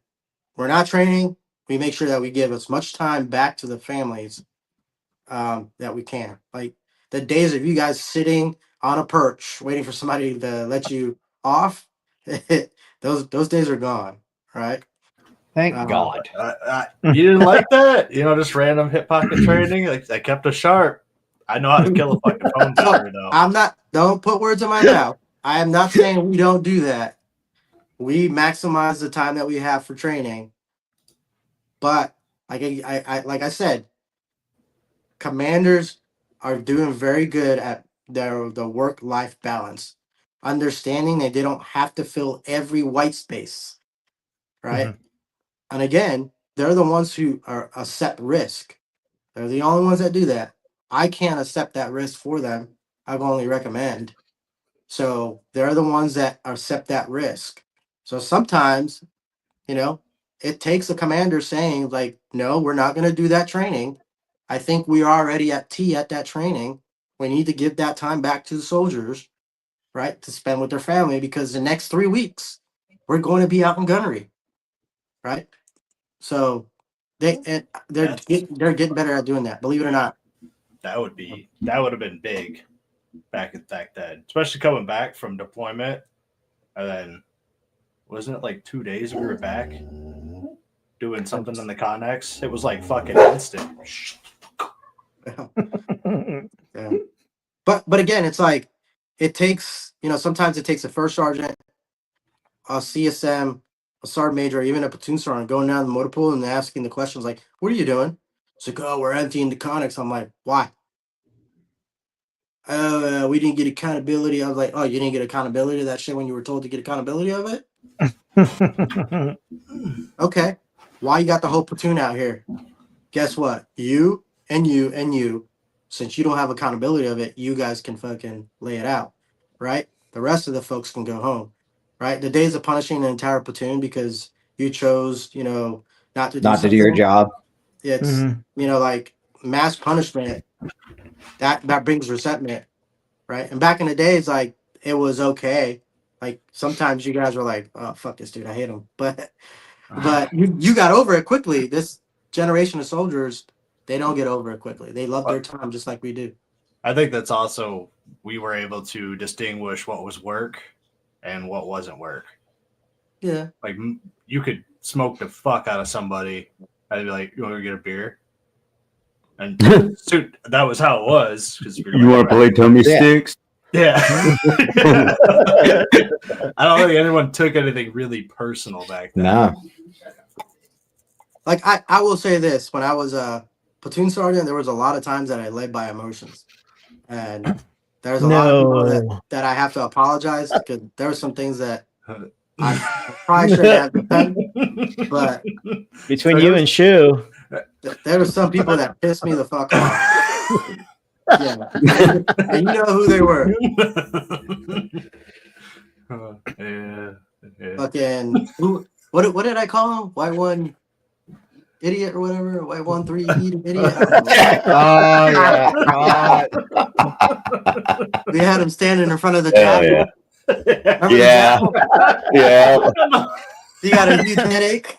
we're not training, we make sure that we give as much time back to the families that we can. Like the days of you guys sitting on a perch waiting for somebody to let you off, those days are gone. Right? Thank God. You didn't like that? Just random hip pocket training. Like I kept us sharp. I know how to kill a fucking phone story though. I'm not. Don't put words in my mouth. I am not saying we don't do that. We maximize the time that we have for training, but like I said, commanders are doing very good at the work-life balance, understanding that they don't have to fill every white space, right? And again, they're the ones who are accept risk. They're the only ones that do that. I can't accept that risk for them. I can only recommend. So they're the ones that accept that risk. So sometimes, it takes a commander saying, like, no, we're not going to do that training. I think we are already at T at that training. We need to give that time back to the soldiers, right, to spend with their family because the next 3 weeks we're going to be out in gunnery, right? So they're getting better at doing that. Believe it or not. That would have been big back then, especially coming back from deployment, and then wasn't it like 2 days we were back doing something in the Connex? It was like fucking instant. Yeah. But again, it's like it takes sometimes it takes a first sergeant, a CSM, a sergeant major or even a platoon sergeant going down the motor pool and asking the questions like, "What are you doing?" It's like, "Oh, we're emptying the conics." I'm like, "Why?" "Oh, we didn't get accountability." I was like, "Oh, you didn't get accountability of that shit when you were told to get accountability of it?" Okay. Why you got the whole platoon out here? Guess what? You and you and you, since you don't have accountability of it, you guys can fucking lay it out, right? The rest of the folks can go home, right? The days of punishing an entire platoon because you chose, not to do Not to do your something. job. It's like mass punishment that brings resentment, right? And back in the days, like it was okay. Like sometimes you guys were like, "Oh fuck this dude, I hate him," but you got over it quickly. This generation of soldiers, they don't get over it quickly. They love their time just like we do. I think that's also we were able to distinguish what was work and what wasn't work. Yeah. Like you could smoke the fuck out of somebody. I'd be like, "You want to get a beer?" And dude, that was how it was. Because You want to play tummy sticks? Yeah. I don't think anyone took anything really personal back then. No. Like I will say this: when I was a platoon sergeant, there was a lot of times that I led by emotions, and there's a lot of people that I have to apologize because there were some things that I probably should have done. But between you and Shu, there were some people that pissed me the fuck off. Yeah, and you know who they were. Yeah. Fucking what did I call him? White one idiot or whatever. White 1-3 idiot. Oh yeah. God. We had him standing in front of the Hell chapel. yeah. Remember the Yeah. chapel? Yeah. He got a huge headache.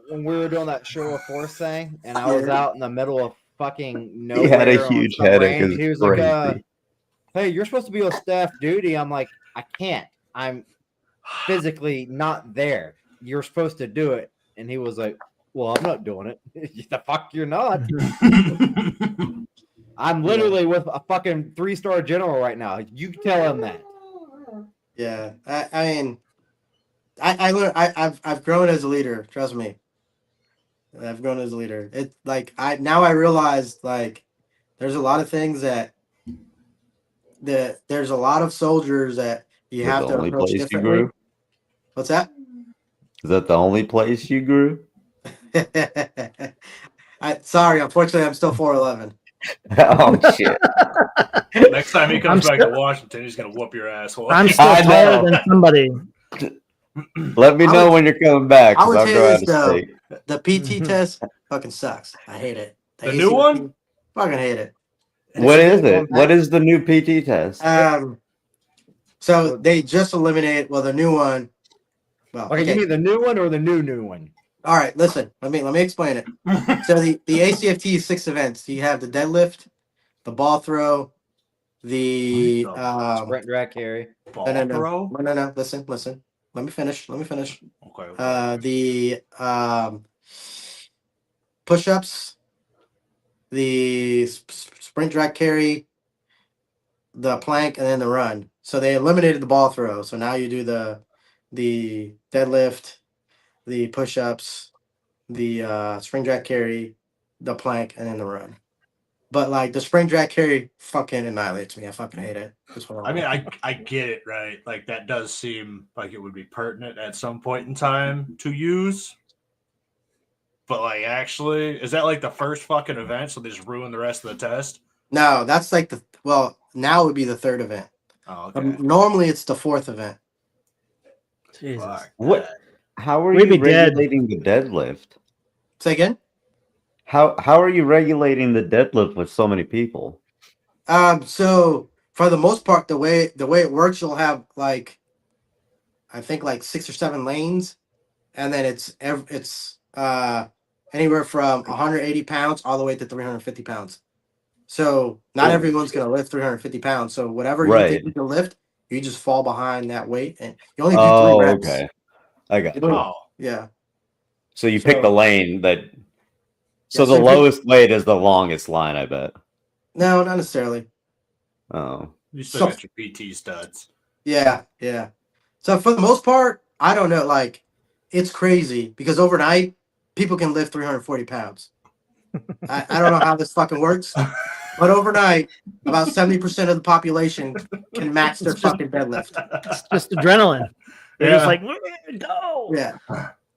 When we were doing that show of force thing, and I was out in the middle of fucking nowhere. He had a on huge some headache. range, It he was was crazy. like, "Hey, you're supposed to be on staff duty." I'm like, "I can't. I'm physically not there. You're supposed to do it." And he was like, "Well, I'm not doing it." The fuck you're not. I'm literally with a fucking 3-star general right now. You tell him that. Yeah, I mean, I learned. I've grown as a leader. Trust me. I've grown as a leader. It's like I realize like there's a lot of things that there's a lot of soldiers that you Is that have the to only approach place you differently. grew? What's that? Is that the only place you grew? Sorry, unfortunately, I'm still 4'11". Oh shit! Next time he comes back to Washington, he's gonna whoop your asshole. I'm still I taller know. than somebody. Let me know when you're coming back. I would I'll say go this, out of though. state. The PT test fucking sucks. I hate it. The new one? Fucking hate it. What is it? What is the new PT test? So they just eliminated. Well, the new one. Well, Okay, you mean the new one or the new one? All right, listen. Let me explain it. So the ACFT is 6 events. You have the deadlift, the ball throw, the sprint, drag, carry. No. Listen. Let me finish. Okay. The push-ups, the sprint, drag, carry, the plank, and then the run. So they eliminated the ball throw. So now you do the deadlift, the push-ups, the spring drag carry, the plank, and then the run. But like the spring drag carry fucking annihilates me. I fucking hate it. I mean, I get it, right? Like that does seem like it would be pertinent at some point in time to use. But like actually, is that like the first fucking event? So they just ruin the rest of the test? No, that's like now it would be the 3rd event. Oh, okay. Normally it's the 4th event. Jesus. What? How are We'd you be dead. regulating the deadlift? Say again? How are you regulating the deadlift with so many people? So for the most part, the way it works, you'll have like I think like 6 or 7 lanes, and then it's anywhere from 180 pounds all the way to 350 pounds. So not everyone's gonna lift 350 pounds. So whatever you think you can lift, you just fall behind that weight, and you only do 3 reps. Okay. I got Oh. Yeah. So you pick the lane that. So Yeah, the lowest weight is the longest line, I bet. No, not necessarily. Oh. You still got your PT studs. Yeah. So for the most part, I don't know. Like, it's crazy because overnight people can lift 340 pounds. I don't know how this fucking works, but overnight, about 70% of the population can match their fucking deadlift. It's just adrenaline. They're just Yeah. like, go. Yeah.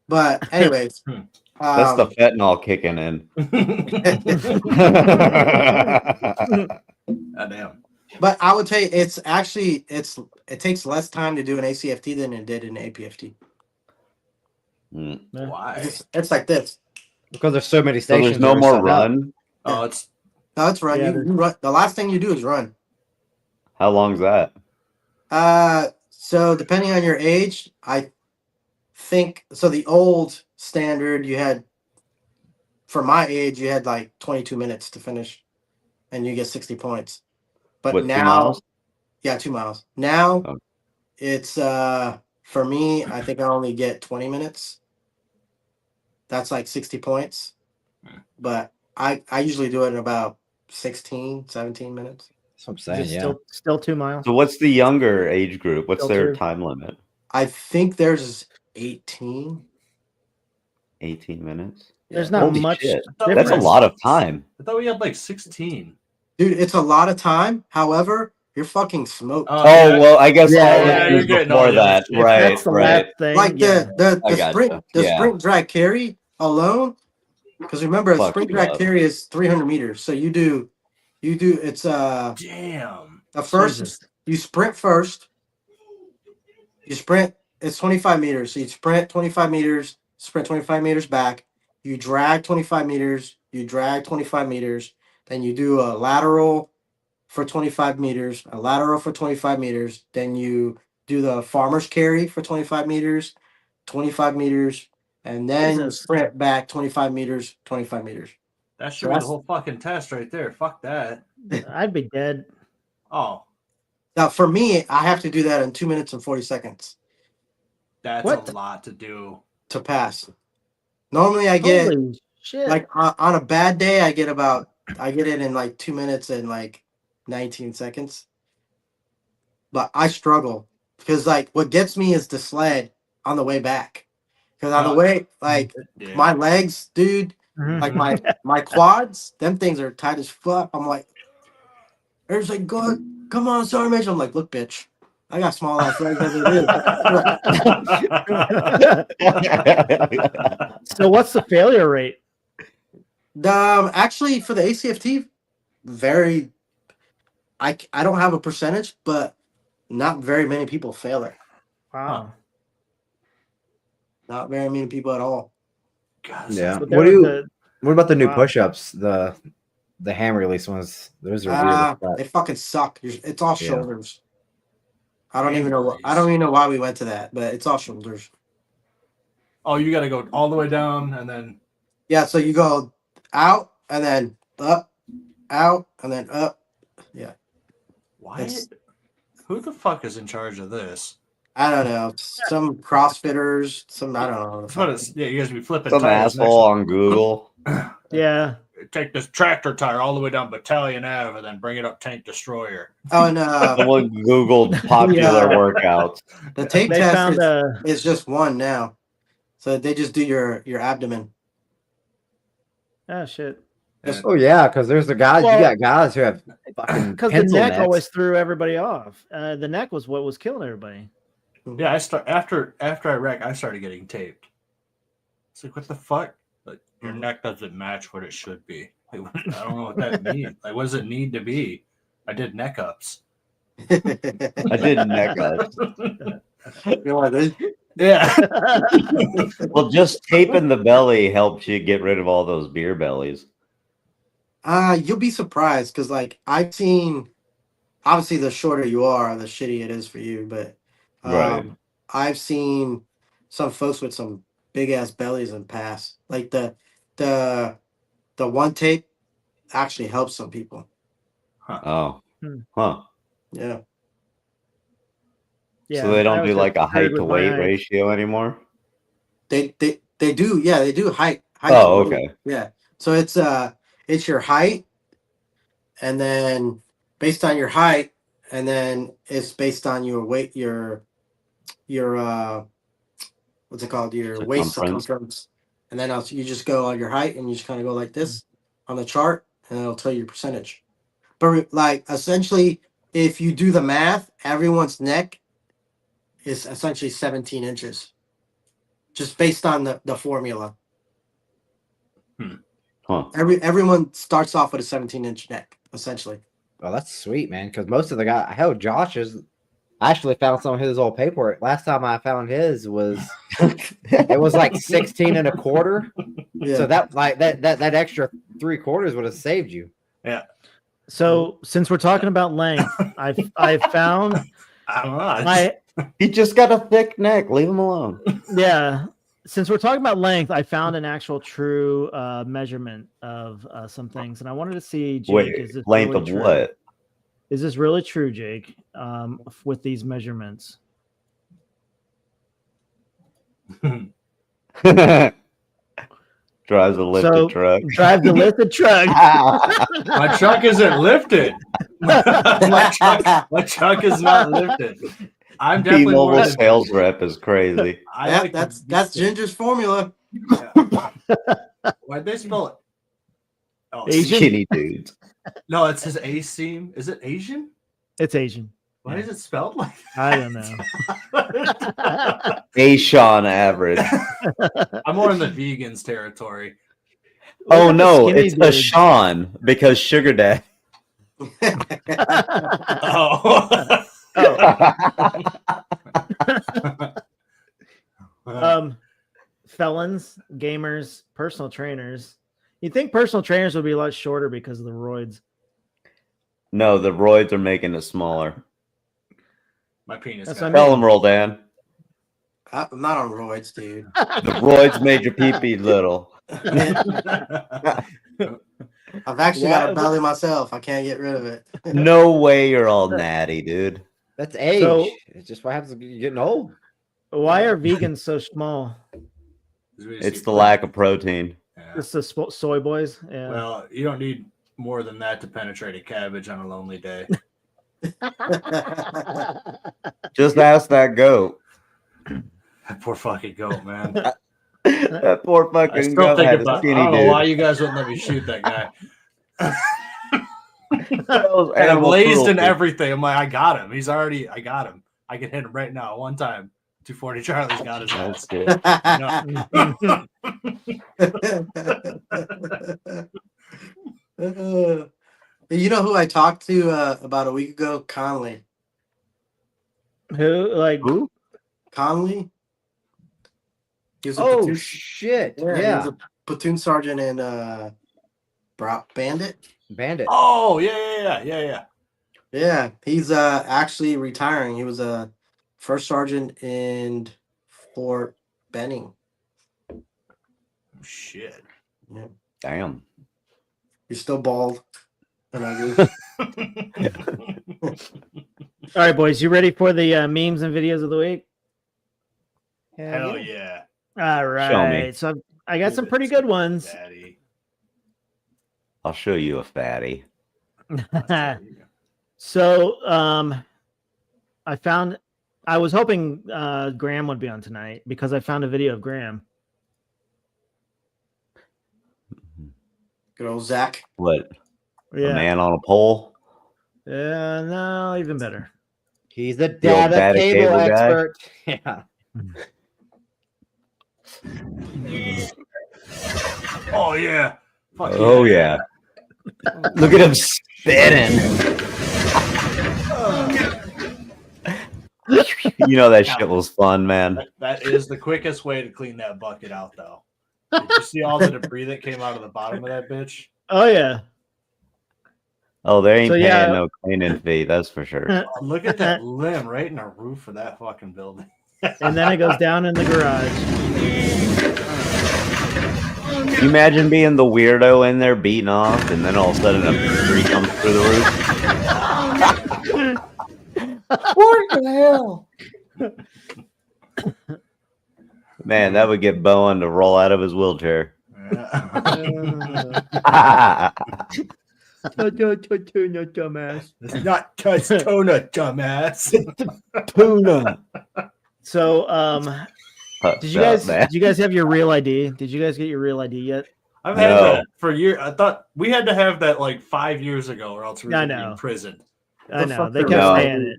But anyways, That's the fentanyl kicking in. God damn. but I would say it's actually it takes less time to do an ACFT than it did an APFT. Mm. Yeah. Why? It's like this. Because there's so many So stations. there's no that are more set up. run. Oh, it's No, it's run. Yeah, You run. The last thing you do is run. How long's that? So depending on your age, I think so. The old standard you had for my age, you had like 22 minutes to finish, and you get 60 points. But What, 2 now, miles? yeah, 2 miles. Now Oh. it's for me, I think I only get 20 minutes. That's like 60 points. But I usually do it in about 16, 17 minutes. That's what I'm saying. Just Yeah. still 2 miles. So what's the younger age group? What's Still their 2. time limit? I think there's 18. 18 minutes? There's not Holy much shit. difference. That's a lot of time. I thought we had like 16. Dude, it's a lot of time. However, you're fucking smoked. Oh, yeah. well, I guess Yeah, all yeah, this you're is getting before all the that. other shit. Right, That's the right. last thing. Like yeah. the I gotcha. sprint Yeah. sprint drag carry alone, because remember a Fuck sprint you drag up. carry is 300 meters. So you do it's Damn. the first Jesus. you sprint first. You sprint, it's 25 meters. So you sprint 25 meters, sprint 25 meters back. You drag 25 meters, you drag 25 meters. Then you do a lateral for 25 meters, a lateral for 25 meters. Then you do the farmer's carry for 25 meters, 25 meters. And then you Jesus. sprint back 25 meters, 25 meters. That should So be the that's- whole fucking test right there. Fuck that. I'd be dead. Oh, Now, for me, I have to do that in 2 minutes and 40 seconds that's What? a lot to do. to pass. Normally, I get Holy shit. like on a bad day, I get it in like 2 minutes and like 19 seconds. But I struggle because like what gets me is the sled on the way back. Because on the way, like Yeah. my legs, dude, Mhm. like my quads, them things are tight as fuck. I'm like, there's like, go, come on, sorry, Mitch. I'm like, look, bitch, I got small ass legs as it is. So what's the failure rate? Actually, for the ACFT, very. I don't have a percentage, but not very many people fail it. Wow. Not very many people at all. God, Yeah. But What there do was you? What about the new Wow. push-ups? The hand release ones. Those are weird. as fuck. They fucking suck. It's all Yeah. shoulders. I don't Hand even know. release. I don't even know why we went to that, but it's all shoulders. Oh, you got to go all the way down and then. Yeah, so you go out and then up, out and then up. Yeah, Why? It's- Who the fuck is in charge of this? I don't know. Some CrossFitters. Some I don't know. That's what it's, yeah, you guys be flipping Some tires next asshole on Google. yeah. Take this tractor tire all the way down Battalion Ave and then bring it up Tank Destroyer. Oh, and Someone Googled popular Yeah. workouts. the tape They test found is just one now. So they just do your abdomen. oh shit. And Oh yeah, because there's the guys. Well- you got guys who have fucking Because the pencil neck necks. always threw everybody off. The neck was what was killing everybody. yeah, after Iraq, I started getting taped. It's like, what the fuck? Like, your neck doesn't match what it should be. Like, I don't know what that means. Like, what does it need to be? I did neck ups. I did neck ups. You're like, "This- Yeah. Well, just taping the belly helps you get rid of all those beer bellies. You'll be surprised because like I've seen, obviously the shorter you are, the shitty it is for you. But Right. I've seen some folks with some big ass bellies and pass. Like the one tape actually helps some people. Oh. Hmm. Huh. Yeah. Yeah. So they I don't always do got like a scared height with to my weight height. ratio anymore? They do. Yeah, they do height. Oh, to weight. okay. Yeah. So it's your height, and then based on your height, and then it's based on your weight, your what's it called? Your waist circumference. And then you just go on your height and you just kind of go like this on the chart and it'll tell you your percentage. But like essentially, if you do the math, everyone's neck is essentially 17 inches. Just based on the formula. Huh. Everyone starts off with a 17-inch neck, essentially. Oh, that's sweet, man. Because most of the guys, hell, Josh is. I actually found some of his old paperwork. Last time I found his was it was like 16 and a quarter. Yeah. So that extra 3/4 would have saved you. Yeah. So since we're talking about length, I found He just got a thick neck. Leave him alone. yeah. Since we're talking about length, I found an actual true measurement of some things, and I wanted to see, Jake, Wait, is this length really of true? what? Is this really true, Jake? With these measurements, Drives a lifted truck. Drive the lifted truck. My truck isn't lifted. my truck is not lifted. I'm definitely more T-Mobile than sales rep is crazy. Yeah, that's Ginger's formula. Yeah. Why'd they spell it? Oh, Asian? Skinny dudes. no, it says A seam. Is it Asian? It's Asian. Why is it spelled like I don't know. that? A Sean average. I'm more in the vegans territory. Oh Look at the no, skinny it's a dude. Sean because sugar daddy. Oh. Felons, gamers, personal trainers. You'd think personal trainers would be a lot shorter because of the roids. No, the roids are making it smaller. My penis. That's got what I Tell them, roll Dan. I'm not on roids, dude. The roids made your pee-pee little. I've actually got a belly myself. I can't get rid of it. No way you're all natty, dude. That's age. So- It's just what happens when you're getting old. Why are vegans so small? It's the lack of protein. Yeah. It's the soy boys. Yeah. Well, you don't need more than that to penetrate a cabbage on a lonely day. Just ask that goat. That poor fucking goat, man. That poor I fucking still goat think had a about. I skinny don't know dude. why you guys wouldn't let me shoot that guy. Those And I'm animal laced and cruelty. everything. I'm like, I got him. I got him. I can hit him right now. One time. 240 Charlie's got his That's ass. good. You know who I talked to about a week ago? Conley. Who like Who? Conley? He was a Oh platoon, shit! he was Yeah, a platoon sergeant in Bandit. Bandit. Oh, yeah. Yeah, he's actually retiring. He was a first sergeant in Fort Benning. Shit. Damn. He's still bald. And ugly. all right, boys, you ready for the memes and videos of the week? Hell yeah. All right. So I got some pretty good ones. Daddy. I'll show you a fatty. So I was hoping Graham would be on tonight because I found a video of Graham. Good old Zach. What? A Yeah. man on a pole? No, even better. He's the The old data data cable cable guy? expert. Yeah. Oh, yeah. Fuck Oh yeah. Look at him spinning. You know that shit was fun, man. That is the quickest way to clean that bucket out, though. Did you see all the debris that came out of the bottom of that bitch? Oh yeah. Oh, there ain't So, paying yeah. no cleaning fee, that's for sure. Oh, look at that limb right in the roof of that fucking building. And then it goes down in the garage. Can you imagine being the weirdo in there beating off, and then all of a sudden a tree comes through the roof? What the hell? Man, that would get Bowen to roll out of his wheelchair. Dumbass. It's not touch tuna, dumbass. Tuna. So, Fucked did you up, guys man. did you guys have your real ID? Did you guys get your real ID yet? I've had No. that for years. I thought we had to have that like 5 years ago, or else we were I going to be know. in prison. I know fuck they are kept No. saying it.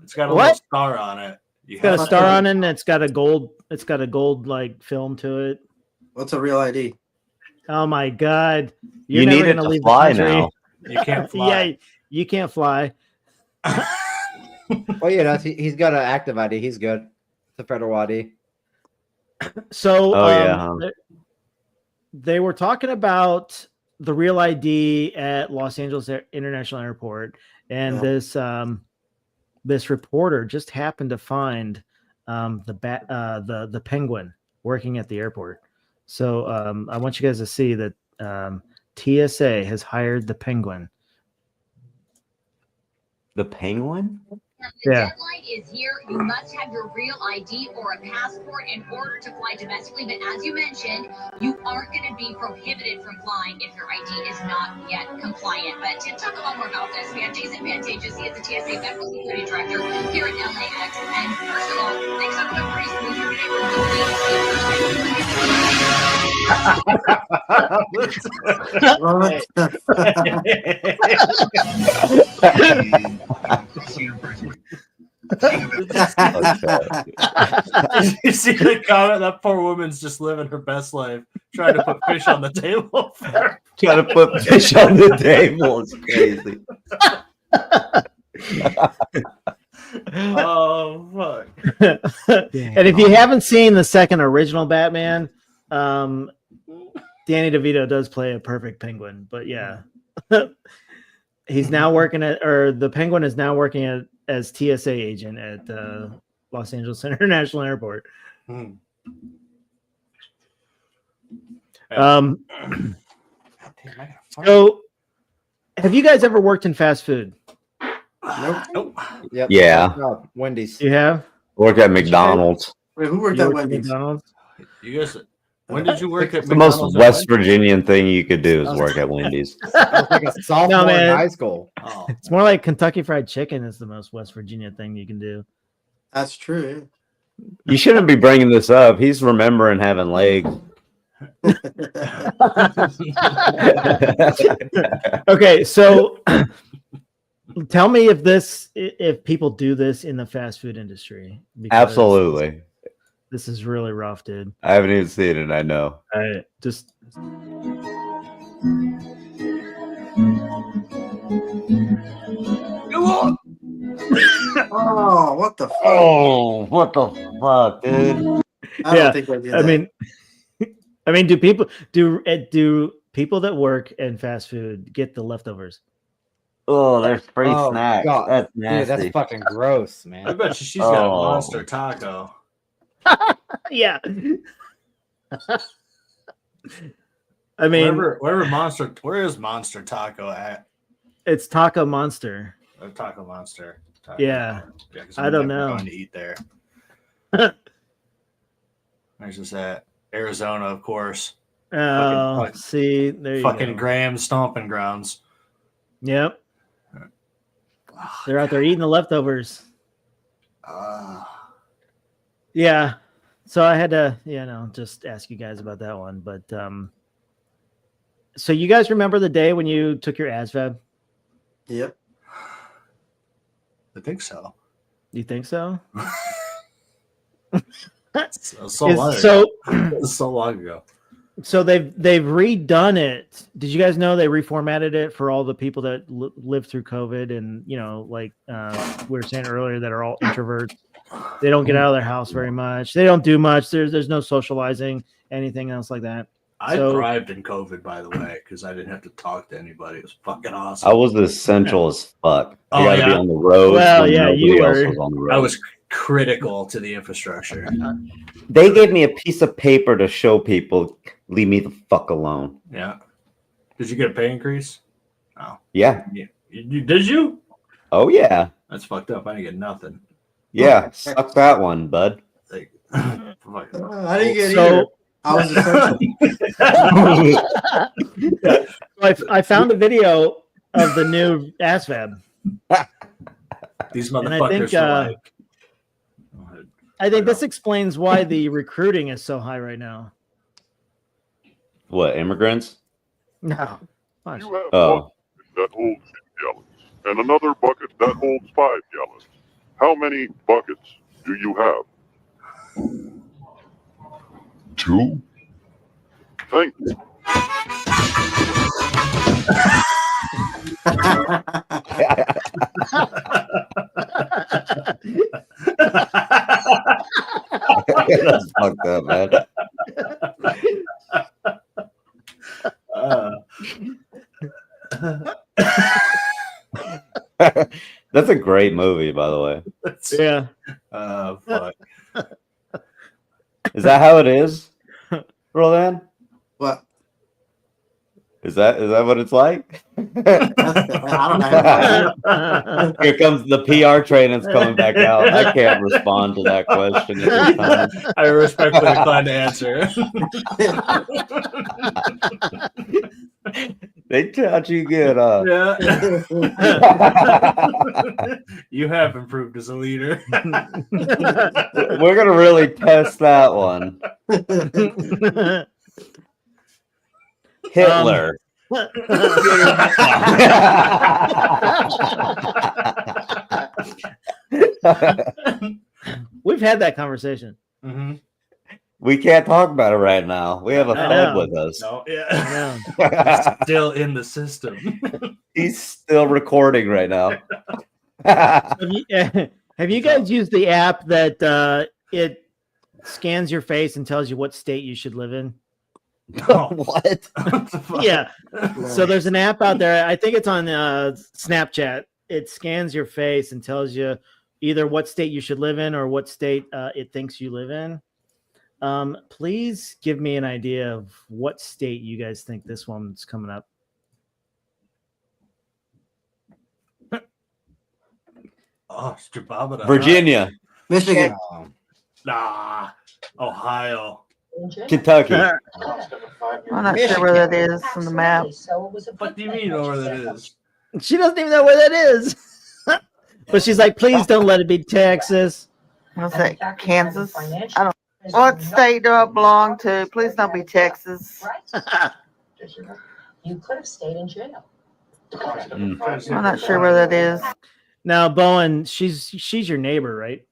It's got a What? little star on it. You It's got a have star to- on it, and it's got a gold. It's got a gold like film to it. What's a real ID? Oh my god! You never need it gonna to leave fly the country. now. You can't fly. Yeah, you can't fly. Well, you know, he's got an active ID. He's good. It's a federal ID. So, Oh, yeah, huh? they were talking about the real ID at Los Angeles International Airport, and Yeah. this reporter just happened to find the penguin working at the airport. So I want you guys to see that TSA has hired the penguin. The penguin? The Yeah. deadline is here. You must have your real ID or a passport in order to fly domestically. But as you mentioned, you aren't going to be prohibited from flying if your ID is not yet compliant. But to talk a lot more about this, we have Jason Pantages. He is the TSA Federal Security Director here at LAX. And first of all, things are going pretty smooth. You've been able You see the comment? That poor woman's just living her best life, trying to put fish on the table. For her. Trying to put fish on the table. It's crazy. Oh fuck! And if you haven't seen the second original Batman, Danny DeVito does play a perfect penguin. But yeah, he's now working the penguin is now working as TSA agent at Los Angeles International Airport. Hmm. So, have you guys ever worked in fast food? Nope. Yep. Yeah. Wendy's. You have? Work at McDonald's. Wait, who worked You at worked at Wendy's? McDonald's? You guys, when did you work at The most McDonald's? West Virginian thing you could do is work at Wendy's. I was like a sophomore in man. high school. Oh, It's more like Kentucky Fried Chicken is the most West Virginia thing you can do. That's true. You shouldn't be bringing this up. He's remembering having legs. Okay, so tell me if people do this in the fast food industry. because Absolutely. This is really rough, dude. I haven't even seen it. I know. I just Oh, what the fuck? Oh, what the fuck, dude? I yeah, don't think I did I that. mean, do people that work in fast food get the leftovers? Oh, there's free Oh, snacks. God. That's Dude, nasty. that's fucking gross, I man. bet she's got a Oh. monster taco. Yeah. I mean, Where is Monster Taco at? it's Taco Monster. Taco Monster. Taco. Yeah. 'Cause I I'm don't never know. Going to eat there. Where's this at? Arizona, of course. Oh, fuck- see, there you Fucking go. Graham's stomping grounds. Yep. They're out there eating the leftovers. Yeah. So I had to, just ask you guys about that one. But so you guys remember the day when you took your ASVAB? Yep. I think so. You think so? So long ago. So So long ago. so they've redone it. Did you guys know they reformatted it for all the people that lived through COVID and like we were saying earlier that are all introverts. They don't get out of their house very much. They don't do much. There's no socializing, anything else like that. I So- thrived in COVID, by the way, because I didn't have to talk to anybody. It was fucking I awesome. was essential as fuck. I Oh, gotta be yeah. on the road. Well, when yeah, nobody you else were. was on the road. I was critical to the infrastructure. They gave me a piece of paper to show people, leave me the fuck alone. Yeah. Did you get a pay increase? Yeah. Did you? Oh yeah. That's fucked up. I didn't get nothing. Yeah. Suck that one, bud. Like, I didn't get So- either. I was essential. I found a video of the new ASVAB. these And I motherfuckers think, were like. I think this explains why the recruiting is so high right now. What, immigrants? No. Watch. You have Oh. one bucket that holds 2 gallons and another bucket that holds 5 gallons. How many buckets do you have? 2. Thank you. That's fucked up, man. That's a great movie, by the way. Yeah. Fuck. Is that how it is, Roland? What? Is that what it's like? I don't know. Here comes the PR train that's coming back out. I can't respond to that question at this time. I respectfully decline to answer. They taught you good, huh? Yeah. You have improved as a leader. We're gonna really test that one. Hitler. We've had that conversation. Mm-hmm. We can't talk about it right now. We have a I Fed know. with us. No, I yeah. know. Still in the system. He's still recording right now. Have you guys used the app that it scans your face and tells you what state you should live in? No. What? What the fuck? Yeah. So there's an app out there. I think it's on Snapchat. It scans your face and tells you either what state you should live in or what state it thinks you live in. Please give me an idea of what state you guys think this one's coming up. Oh, Strababada. Virginia, Michigan. Nah. Ohio. Kentucky. I'm not sure where that is on the map. What do you mean where that is? She doesn't even know where that is. But she's like, please don't let it be Texas. What's that? Kansas? I don't. What state do I belong to? Please don't be Texas. You could have stayed in jail. I'm not sure where that is. Now, Bowen, she's your neighbor, right?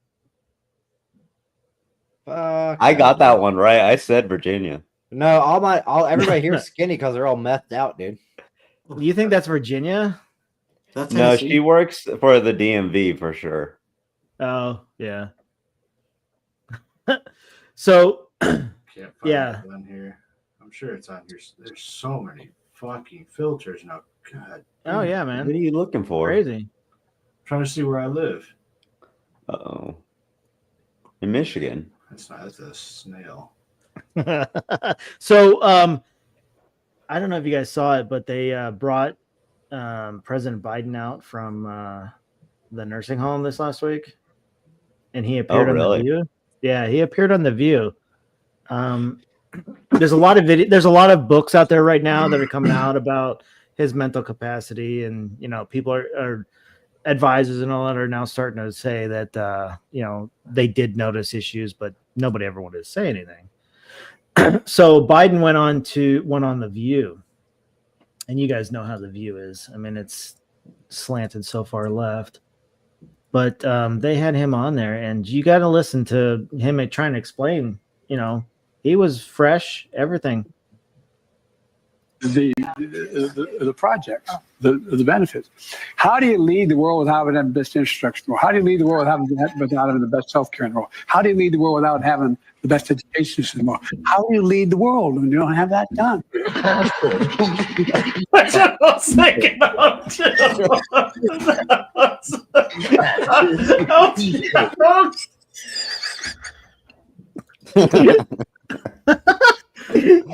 Fuck. I got that one right. I said Virginia. No, everybody here is skinny because they're all methed out, dude. You think that's Virginia? That's No, Tennessee. she works for the DMV for sure. Oh, yeah. So, Can't find Yeah. it on here. I'm sure it's on here. There's so many fucking filters now. God. oh yeah, What are man, you looking for? crazy. Trying to see where I live. Uh-oh. In Michigan. That's a snail. So, I don't know if you guys saw it, but they brought President Biden out from the nursing home this last week, and he appeared on really? The View. Yeah, he appeared on The View. There's a lot of There's a lot of books out there right now that are coming out about his mental capacity, and people are advisors and all that are now starting to say that they did notice issues, but nobody ever wanted to say anything. So Biden went on The View, and you guys know how The View is. I mean, it's slanted so far left, but they had him on there, and you got to listen to him trying to explain. He was fresh, everything. The projects, the benefits. How do you lead the world without having the best infrastructure in the world? How do you lead the world without having the best healthcare in the world? How do you lead the world without having the best education system in the world? How do you lead the world when you don't have that done? That's what I was thinking of too.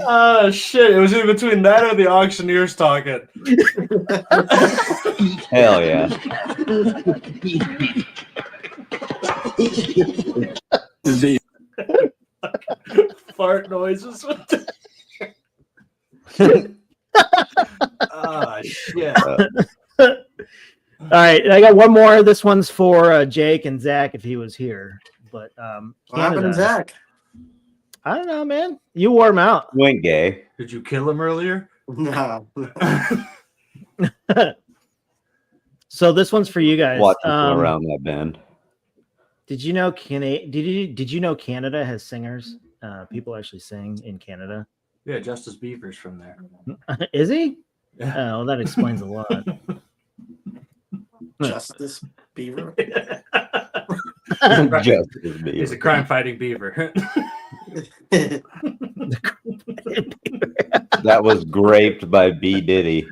Oh shit! It was in between that or the auctioneers talking. Hell yeah. The Fart noises. Ah shit! All right, I got one more. This one's for Jake and Zach if he was here. but What happened to Canada. Zach? I don't know, man. You wore him out. Went gay. Did you kill him earlier? No. So this one's for you guys. Watching from around that bend. Did you know Did you know Canada has singers? People actually sing in Canada. Yeah, Justice Bieber's from there. Is he? Yeah. Oh, well, that explains a lot. Justice Beaver. Justice Bieber. He's a crime-fighting beaver. That was graped by B. Diddy.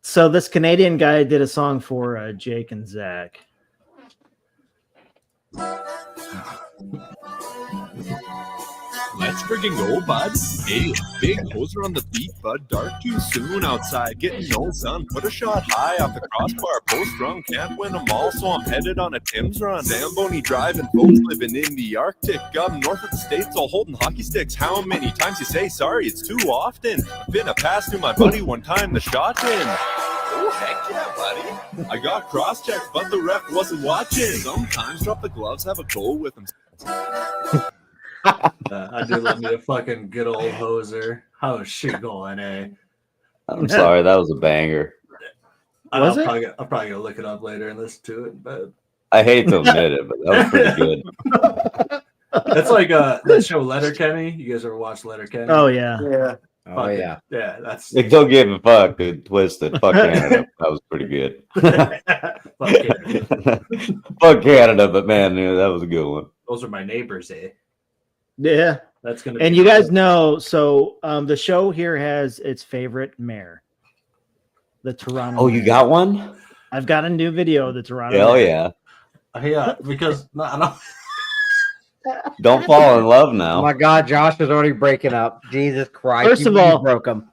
So this Canadian guy did a song for Jake and Zach. Let's friggin' go, bud. Hey, big hoser on the beat, bud. Dark too soon outside. Getting no sun. Put a shot high off the crossbar. Post drunk. Can't win them all, so I'm headed on a Tim's run. Zamboni driving. Folks living in the Arctic. Up north of the States, all holding hockey sticks. How many times you say sorry? It's too often. I've been a pass to my buddy one time. The shot in. Oh, heck yeah, buddy. I got cross-checked, but the ref wasn't watching. Sometimes drop the gloves, have a go with them. I do love me a fucking good old hoser. How's she going, eh? I'm sorry, that was a banger. I'm probably gonna look it up later and listen to it, but I hate to admit it, but that was pretty good. that's like that show Letterkenny. You guys ever watch Letterkenny? Oh yeah. Yeah. Oh yeah. Yeah, that's Like, don't give a fuck, dude. Twisted. Fuck Canada. That was pretty good. fuck yeah. Fuck Canada, but man, yeah, that was a good one. Those are my neighbors, eh? Yeah. That's gonna And be you guys know, so the show here has its favorite mayor. The Toronto. Oh, you mayor. got one? I've got a new video of the Toronto. Hell mayor. yeah. Yeah, because no. Don't fall in love Oh now. my God, Josh is already breaking up. Jesus Christ! First of you all- broke him.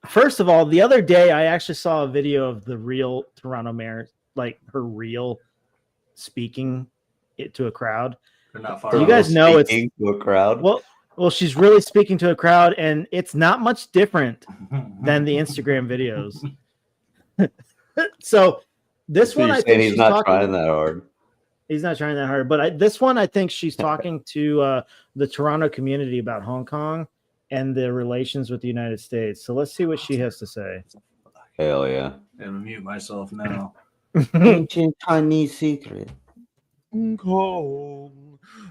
First of all, the other day I actually saw a video of the real Toronto mayor, like her real speaking it to a crowd. They're not far So you off. guys know it's Speaking to a crowd. well, she's really speaking to a crowd, and it's not much different than the Instagram videos. So this So one, you're I saying think he's she's not talking. trying that hard. He's not trying that hard, but this one, I think she's talking to the Toronto community about Hong Kong and the relations with the United States. So let's see what she has to say. Hell yeah. And mute myself now. Ancient Chinese secret. Cold,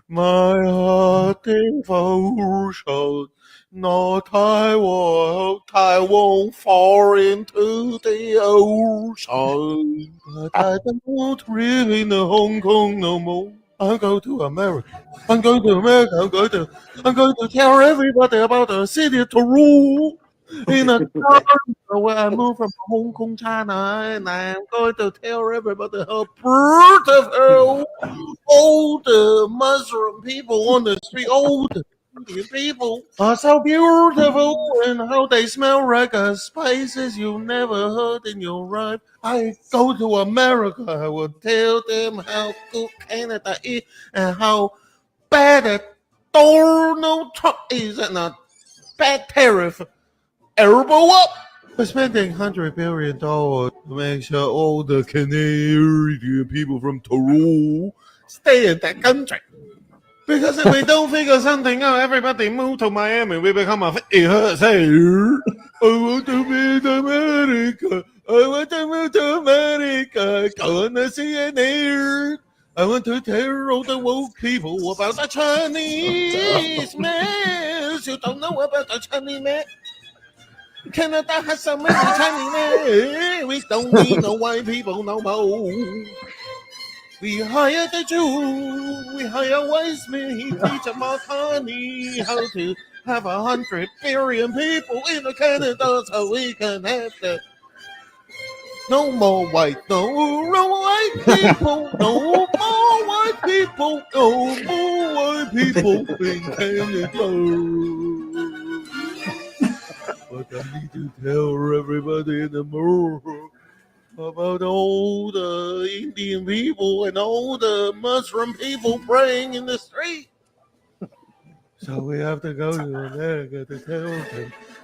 my heart devotion, no Taiwan fall into the ocean. But I don't really know Hong Kong no more. I'm going to America. I'm going to tell everybody about the city of Toronto. In a car where I moved from Hong Kong, China, and I'm going to tell everybody how beautiful all the Muslim people on the street, all the Indian people are so beautiful, and how they smell like spices you never heard in your life. I go to America, I will tell them how good Canada is and how bad that Donald Trump is, and a bad tariff. Elbow up! We're spending $100 billion to make sure all the Canadian people from Toronto stay in that country. Because if we don't figure something out, everybody move to Miami. We become a here. I want to be in America. I want to move to America. Gonna see an air. I want to tell all the woke people about the Chinese man. You don't know about the Chinese man? Canada has so many Chinese men. We don't need no white people no more. We hire the Jew. We hire wise men. He teach them our honey how to have 100 billion people in Canada so we can have the no more white people, no more white people, no more white people in Canada. But I need to tell everybody in the world about all the Indian people and all the Muslim people praying in the street. So we have to go to America to tell them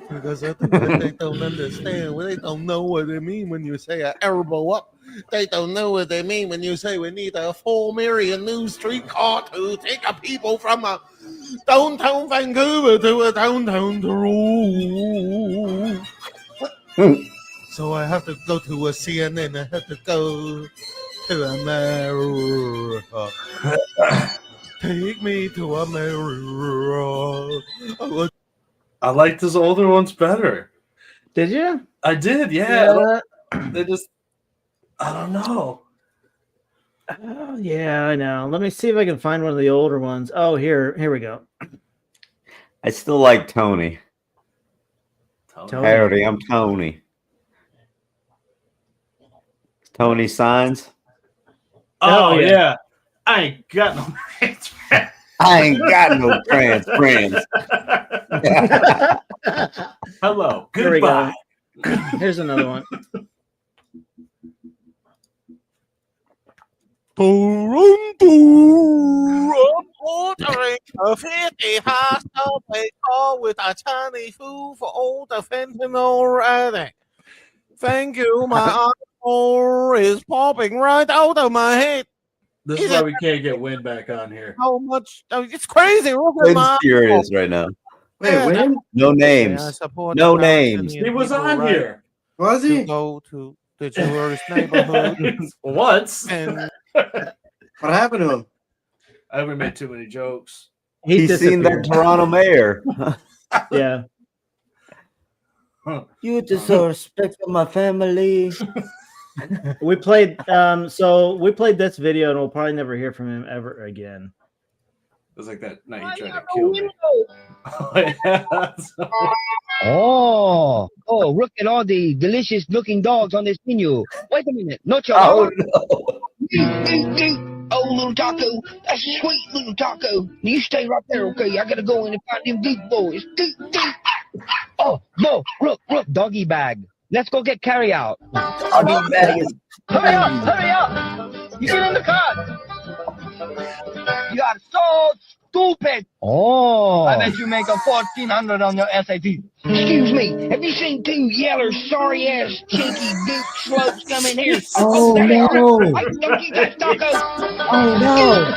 Because I think that they don't understand. They don't know what they mean when you say an elbow up. They don't know what they mean when you say we need a 4 million new streetcar to take a people from a downtown Vancouver to a downtown Toronto. So I have to go to a CNN. I have to go to America. Take me to America. I liked his older ones better. Did you? I did, yeah. They just, I don't know. Oh, yeah, I know. Let me see if I can find one of the older ones. Oh, here we go. I still like Tony. Tony. Howdy, I'm Tony. Tony Signs. Oh, yeah. I ain't got no trans friends. I ain't got no trans friends. Hello. Here we Goodbye. go. Here's another one. Toronto, ordering a 50 hostile play call with a Chinese food for all the fentanyl ready. Thank you, my eyeball is popping right out of my head. This is why we can't get Win back on here. How much? It's crazy. Look at Wynn's my furious right now. Wait, when No names. No names. He was on here. was he? Go to the Jewish neighborhood Once. and What happened to him? I haven't made too many jokes. He's seen that Toronto mayor. Yeah. You disrespect my family. We played we played this video and we'll probably never hear from him ever again. It was like that night he tried to kill me. Oh, look at all the delicious looking dogs on this menu. Wait a minute, not your Oh, no. Oh, little taco. That's a sweet little taco. You stay right there, okay? I gotta go in and find them geek boys. Oh, no, look, doggy bag. Let's go get carry out. Doggy bag is Hurry up. You get in the car. You are so stupid. Oh. I bet you make a 1,400 on your SAT. Excuse me, have you seen two yeller, sorry-ass, chinky duke slopes come in here? Oh, there they are. no. I don't eat that taco. Oh,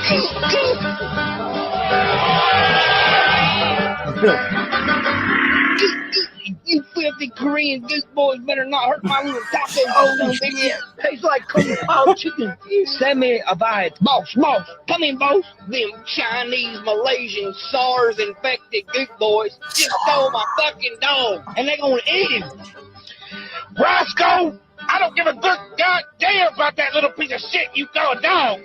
You filthy Korean goose boys better not hurt my little taco. Oh, shit. Tastes like kung pao chicken. Send me a bite. Boss, come in, boss. Them Chinese, Malaysian, SARS-infected goose boys just stole my fucking dog, and they're gonna eat him. Roscoe, I don't give a good goddamn about that little piece of shit you call a dog.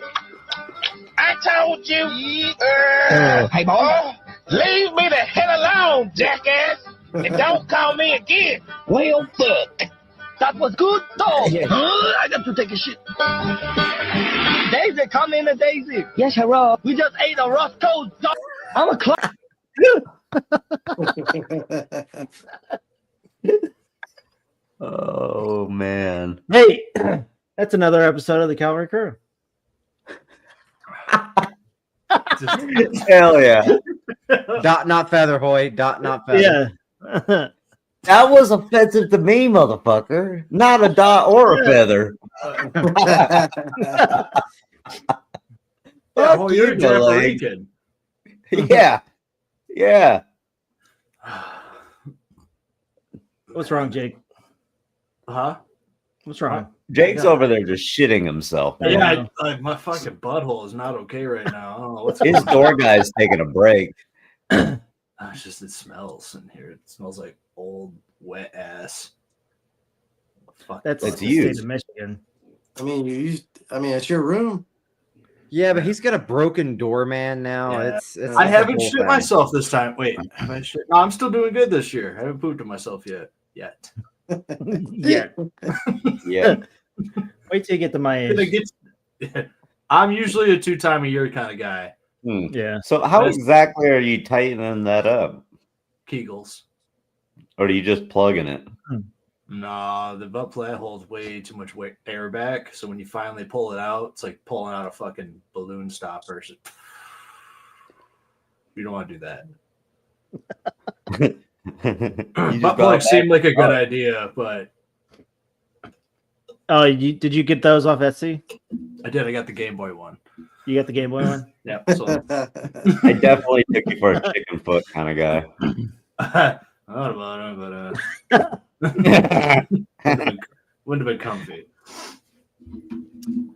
I told you. Hey, boy. Leave me the hell alone, jackass. And don't call me again. Well, fuck. That was good, dog. Yeah. I got to take a shit. Daisy, come in, Daisy. Yes, hello. We just ate a Roscoe's dog. I'm a clown. Oh man. Hey, that's another episode of the Cavalry Crew. Hell yeah. Dot not feather, Hoy. Dot not feather. Yeah. That was offensive to me, motherfucker. Not a dot or a feather. Oh, you're Delaney. Puerto Yeah. Yeah. What's wrong, Jake? Huh? What's wrong? Jake's over there just shitting himself. Yeah, my fucking butthole is not okay right now. I don't know what's His door guy's taking a break. It's just it smells in here. It smells like old wet ass. Fuck. That's It's the used. state of Michigan. I mean, it's your room. Yeah, but he's got a broken door, man. Now Yeah. it's I the haven't whole shit thing. myself this time. Wait, have I shit? No, I'm still doing good this year. I haven't pooped on myself yet. Yeah. Yeah. Wait till you get to my It age. gets- I'm usually a 2 time a year kind of guy. Yeah. So how exactly are you tightening that up? Kegels. Or are you just plugging it? Nah, the butt plug holds way too much air back. So when you finally pull it out, it's like pulling out a fucking balloon stopper. So you don't want to do that. Butt plug seemed like a good idea, but Oh, did you get those off Etsy? I did. I got the Game Boy one. You got the Game Boy one? Yeah. So I definitely took you for a chicken foot kind of guy. I thought about it, but wouldn't have been comfy.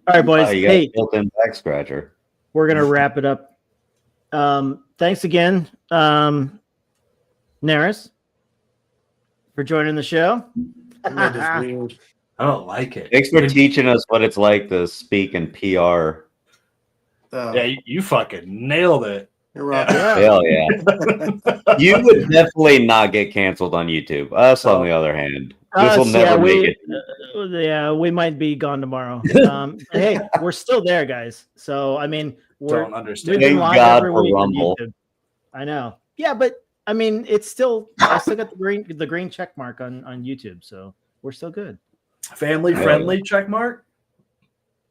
All right, boys. Oh, you got Hey, a built-in back scratcher. we're gonna wrap it up. Thanks again, Naris, for joining the show. I don't like it. Thanks for teaching us what it's like to speak in PR. Yeah, you fucking nailed it. You're welcome. Hell yeah. You would definitely not get canceled on YouTube. Us, on the other hand, this will never make it. Yeah, we might be gone tomorrow. Hey, we're still there, guys. So I mean, Don't understand. we've been Thank live God every for week on Rumble. YouTube. I know. Yeah, but I mean, it's still I still got the green check mark on YouTube, so we're still good. Family friendly check mark.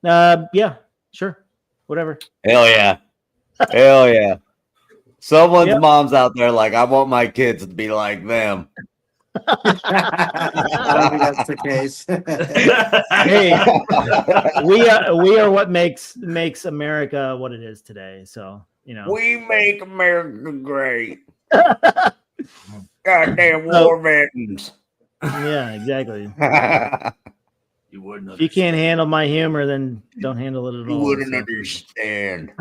Yeah, sure, whatever. Hell yeah. Hell yeah. Someone's mom's out there like, I want my kids to be like them. I don't think that's the case. Hey, we are what makes America what it is today. So we make America great. Goddamn war veterans. Yeah, exactly. You wouldn't. If you can't handle my humor, then don't handle it at all. You wouldn't understand.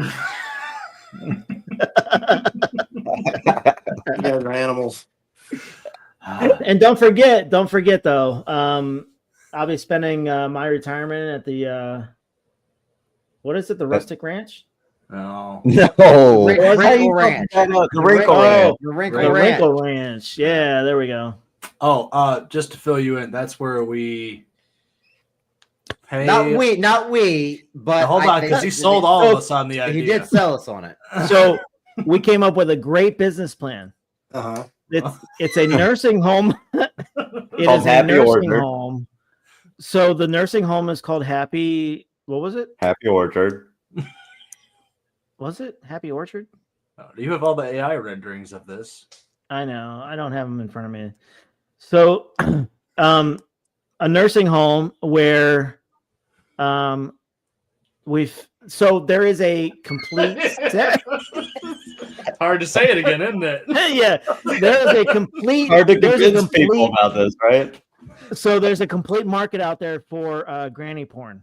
You guys are animals. And don't forget though. I'll be spending my retirement at the what is it? The Rustic Ranch? No. Wrinkle Ranch. The Wrinkle Ranch. The Wrinkle The Ranch. Wrinkle Ranch. Yeah, there we go. Oh, just to fill you in, that's where we pay. Not we, but Now, hold on, because he sold all of us on the idea. He did sell us on it. So we came up with a great business plan. Uh-huh. It's a nursing home. It Called is a Happy nursing Orchard. home. So the nursing home is called Happy. What was it? Happy Orchard. Was it Happy Orchard? Oh, you have all the AI renderings of this. I know. I don't have them in front of me. So, a nursing home where, there is a complete set. Hard to say it again, isn't it? Yeah, there is a complete. Hard to there's a convince people about this, right? So there's a complete market out there for granny porn.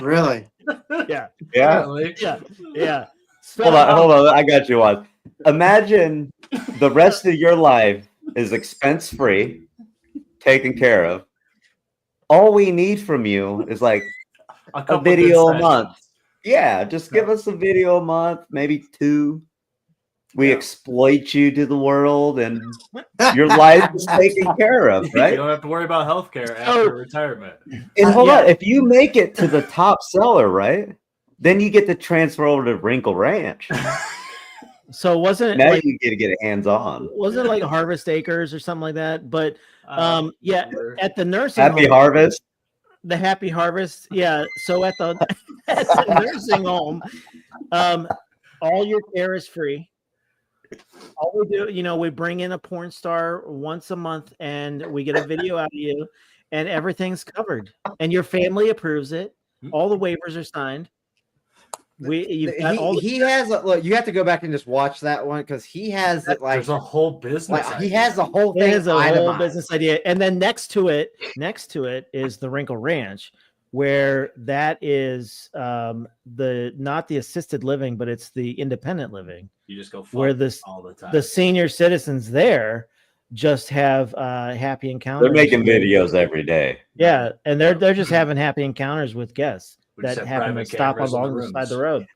Really? Yeah. Yeah. Yeah. So, Hold on. I got you on. Imagine the rest of your life is expense free, taken care of. All we need from you is like a video a month. Yeah, just give us a video a month, maybe 2. We exploit you to the world, and your life is taken care of, right? You don't have to worry about healthcare after retirement. And hold on, if you make it to the top seller, right, then you get to transfer over to Wrinkle Ranch. So wasn't it Now like, you get to get hands on. wasn't it like Harvest Acres or something like that? But yeah, at the nursing Happy home, Harvest. the Happy Harvest. Yeah. So at the nursing home, all your care is free. All we do, we bring in a porn star once a month and we get a video out of you and everything's covered and your family approves it. All the waivers are signed. He has look. You have to go back and just watch that one because he has it like there's a whole business. He has the whole thing. It is a whole itemized. business idea, and then next to it is the Wrinkle Ranch, where that is not the assisted living, but it's the independent living. You just go where all the time. The senior citizens there just have happy encounters. They're making videos every day. Yeah, and they're just having happy encounters with guests We just that have happen to private stop cameras in the along the side of the rooms. road.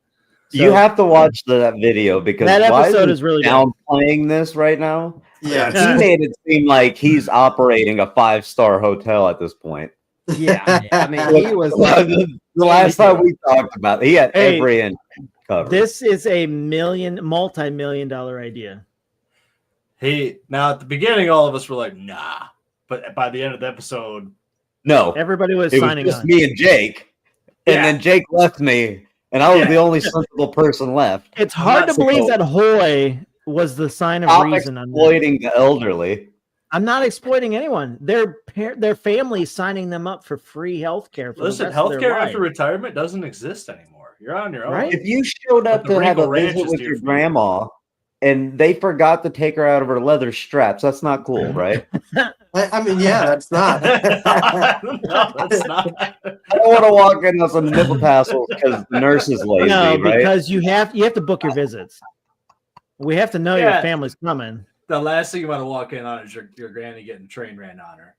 You have to watch that video because That episode Wise is really good. downplaying this right now. Yeah. He made it seem like he's operating a 5-star hotel at this point. Yeah, I mean, he was like, the last time we talked about it, he had Hey, every inch covered. This is a multi-million-dollar idea. Now at the beginning, all of us were like, nah. But by the end of the episode, no, Everybody was it was signing just on. me and Jake, and Yeah. then Jake left me, and I was the only sensible person left. It's hard to believe that Hoy was the sign of Stop reason. On that. exploiting the elderly. I'm not exploiting anyone. Their families signing them up for free health care. Listen, healthcare after retirement doesn't exist anymore. You're on your own. Right? If you showed up But the to have a Wrinkle Ranch visit is with to your your grandma and they forgot to take her out of her leather straps, that's not cool, right? I mean, yeah, that's not. No, that's not. I don't want to walk in with some nipple tassels because the nurse is lazy, No, right? because you have to book your visits. We have to know your Yeah. family's coming. The last thing you want to walk in on is your granny getting train ran on her.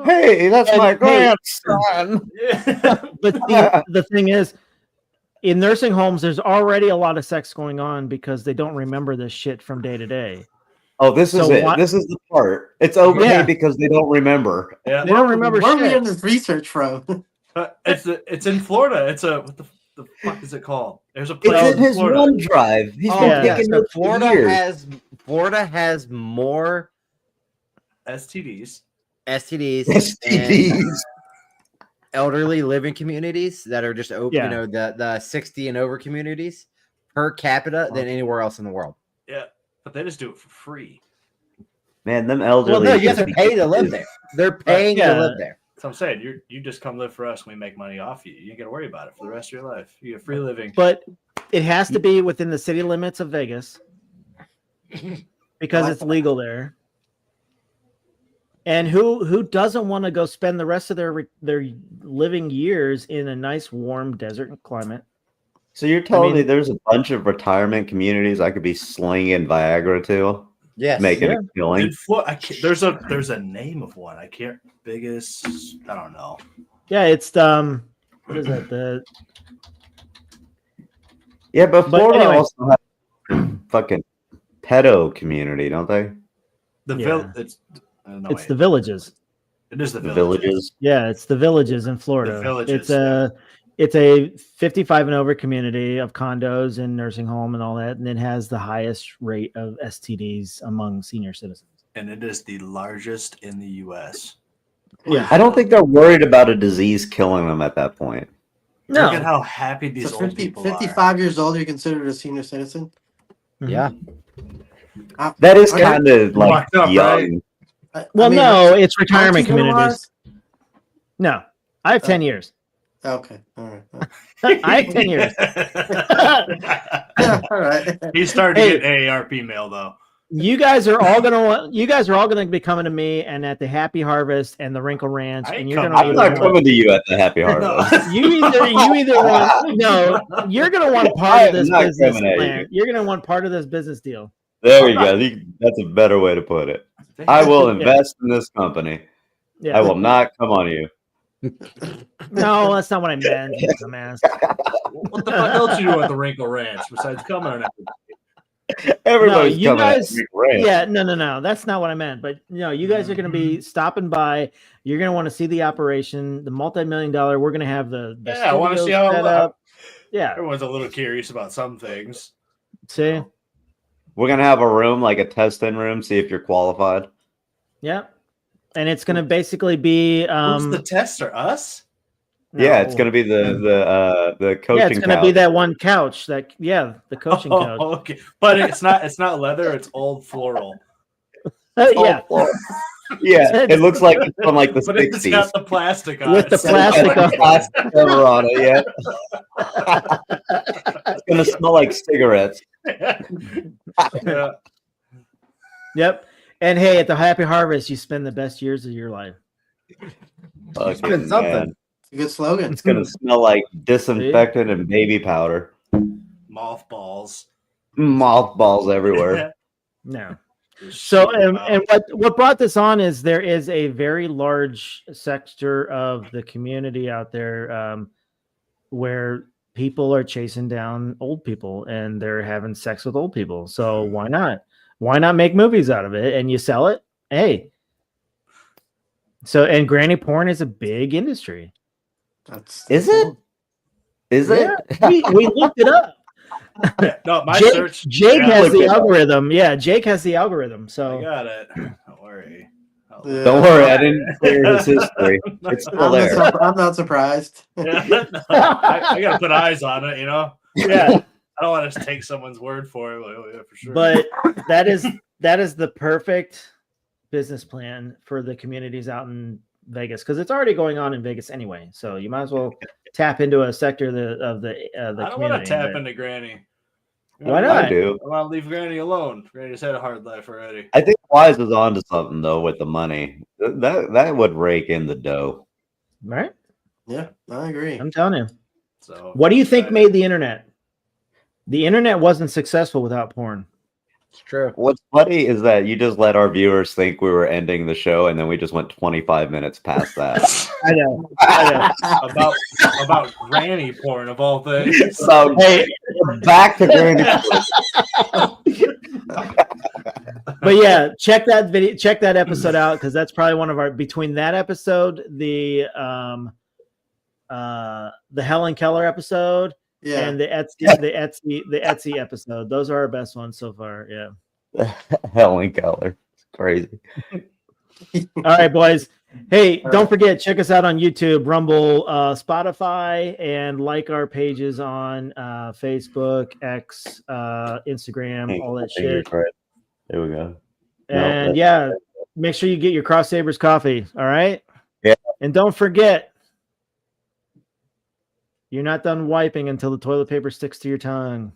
Hey, that's my Hey. grandson. But the thing is, in nursing homes, there's already a lot of sex going on because they don't remember this shit from day to day. Oh, this is So it. what- This is the part. It's okay Yeah. because they don't remember. Yeah. They don't remember Where are we shit. getting this research from? It's in Florida. It's a what the fuck is it called? There's a It's place in his Florida. OneDrive. He's Oh, been yeah. taking So notes for years. Florida has more STDs. STDs, and STDs. elderly living communities that are just open, Yeah. you know, the 60 and over communities per capita than anywhere else in the world. Yeah, but they just do it for free. Man, them elderly. Well, no, you have just to pay to live there. They're paying Yeah. to live there. So I'm saying you just come live for us and we make money off you. You ain't gotta worry about it for the rest of your life. You get free living. But it has to be within the city limits of Vegas because it's legal there. And who doesn't want to go spend the rest of their living years in a nice warm desert climate? So you're telling me mean- there's a bunch of retirement communities I could be slinging Viagra to, Yes. making Yeah. a killing? In there's a name of one. I can't biggest. I don't know. Yeah, it's what is that? Yeah, but But Florida anyway. also has fucking pedo community, don't they? The Yeah. It's the villages. It is the The villages. villages. Yeah, it's the villages in Florida. villages, It's a 55 and over community of condos and nursing home and all that, and it has the highest rate of STDs among senior citizens. And it is the largest in the U.S. Yeah. I don't think they're worried about a disease killing them at that point. No. Look at how happy these So old 50, people 55 years old, you're considered a senior citizen? Yeah. That is Okay. kind of like Locked up, young. right? Well, no, it's retirement aren't you communities. No, I have 10 years. Okay, all right. I have 10 years. Yeah, all right. He's starting Hey. to get AARP mail though. You guys are all gonna be coming to me and at the Happy Harvest and the Wrinkle Ranch, I ain't and you're coming. gonna I'm not coming to you at the Happy Harvest. you either want you're gonna want part I of am this not business coming at plan. you. You're gonna want part of this business deal. There we go. That's a better way to put it. I will invest in this company. Yeah. I will not come on you. No, that's not what I meant. Dumbass. What the fuck else you do at the Wrinkle Ranch besides coming on everything? Everybody's you coming guys- at me. Right. Yeah, no. That's not what I meant. But no, you guys are going to be stopping by. You're going to want to see the operation, the multi-million-dollar. We're going to have the Yeah, I want to see studios how set up. Yeah, everyone's a little curious about some things. see, We're gonna have a room, like a testing room, see if you're qualified. yeah, and it's going to basically be Who's the tester? Us? Yeah, it's no. gonna be the coaching. Yeah, it's going to be couch. that one couch. The coaching couch. Oh, okay, but it's not leather. It's old floral. Yeah, Yeah, it looks like it's from like the But it's 60s. got the plastic on With it. the so- plastic on it. Plastic cover on it, yeah. It's gonna smell like cigarettes. Yeah. Yep. And hey, at the Happy Harvest, you spend the best years of your life. Fucking something. man. It's a good slogan. It's gonna smell like disinfectant and baby powder. Mothballs. Mothballs everywhere. No. So, and what brought this on is there is a very large sector of the community out there where people are chasing down old people and they're having sex with old people. So why not? Why not make movies out of it and you sell it? Hey. So, and granny porn is a big industry. Is it? Is it? We looked it up. No, my Jake, search. Jake yeah, has the look it up. algorithm. Yeah, Jake has the algorithm. I So got it. Don't worry. Don't worry, I didn't clear his history. It's still there. I'm not surprised. Yeah, I gotta put eyes on it, you know. yeah, I don't want to take someone's word for it. Like, oh, yeah, for sure. But that is the perfect business plan for the communities out in Vegas because it's already going on in Vegas anyway. So you might as well tap into a sector of the I don't community. want to tap into Granny. Why not? I do. I want to leave Granny alone. Granny's had a hard life already. I think Wise is onto something though with the money. That would rake in the dough. Right? Yeah, I agree. I'm telling you. So, what do you think made the internet? The internet wasn't successful without porn. It's true. What's funny is that you just let our viewers think we were ending the show, and then we just went 25 minutes past that. I know. about granny porn of all things. So hey, back to granny. But yeah, check that video, check that episode out because that's probably one of our between that episode, the Helen Keller episode. Yeah. And the Etsy episode. Those are our best ones so far. Yeah. Helen Keller. It's crazy. All right, boys. Hey, don't forget, check us out on YouTube, Rumble, Spotify, and like our pages on Facebook, X, Instagram, all that shit. Right. There we go. And yeah, make sure you get your Cross Sabers coffee. All right. Yeah. And don't forget, you're not done wiping until the toilet paper sticks to your tongue.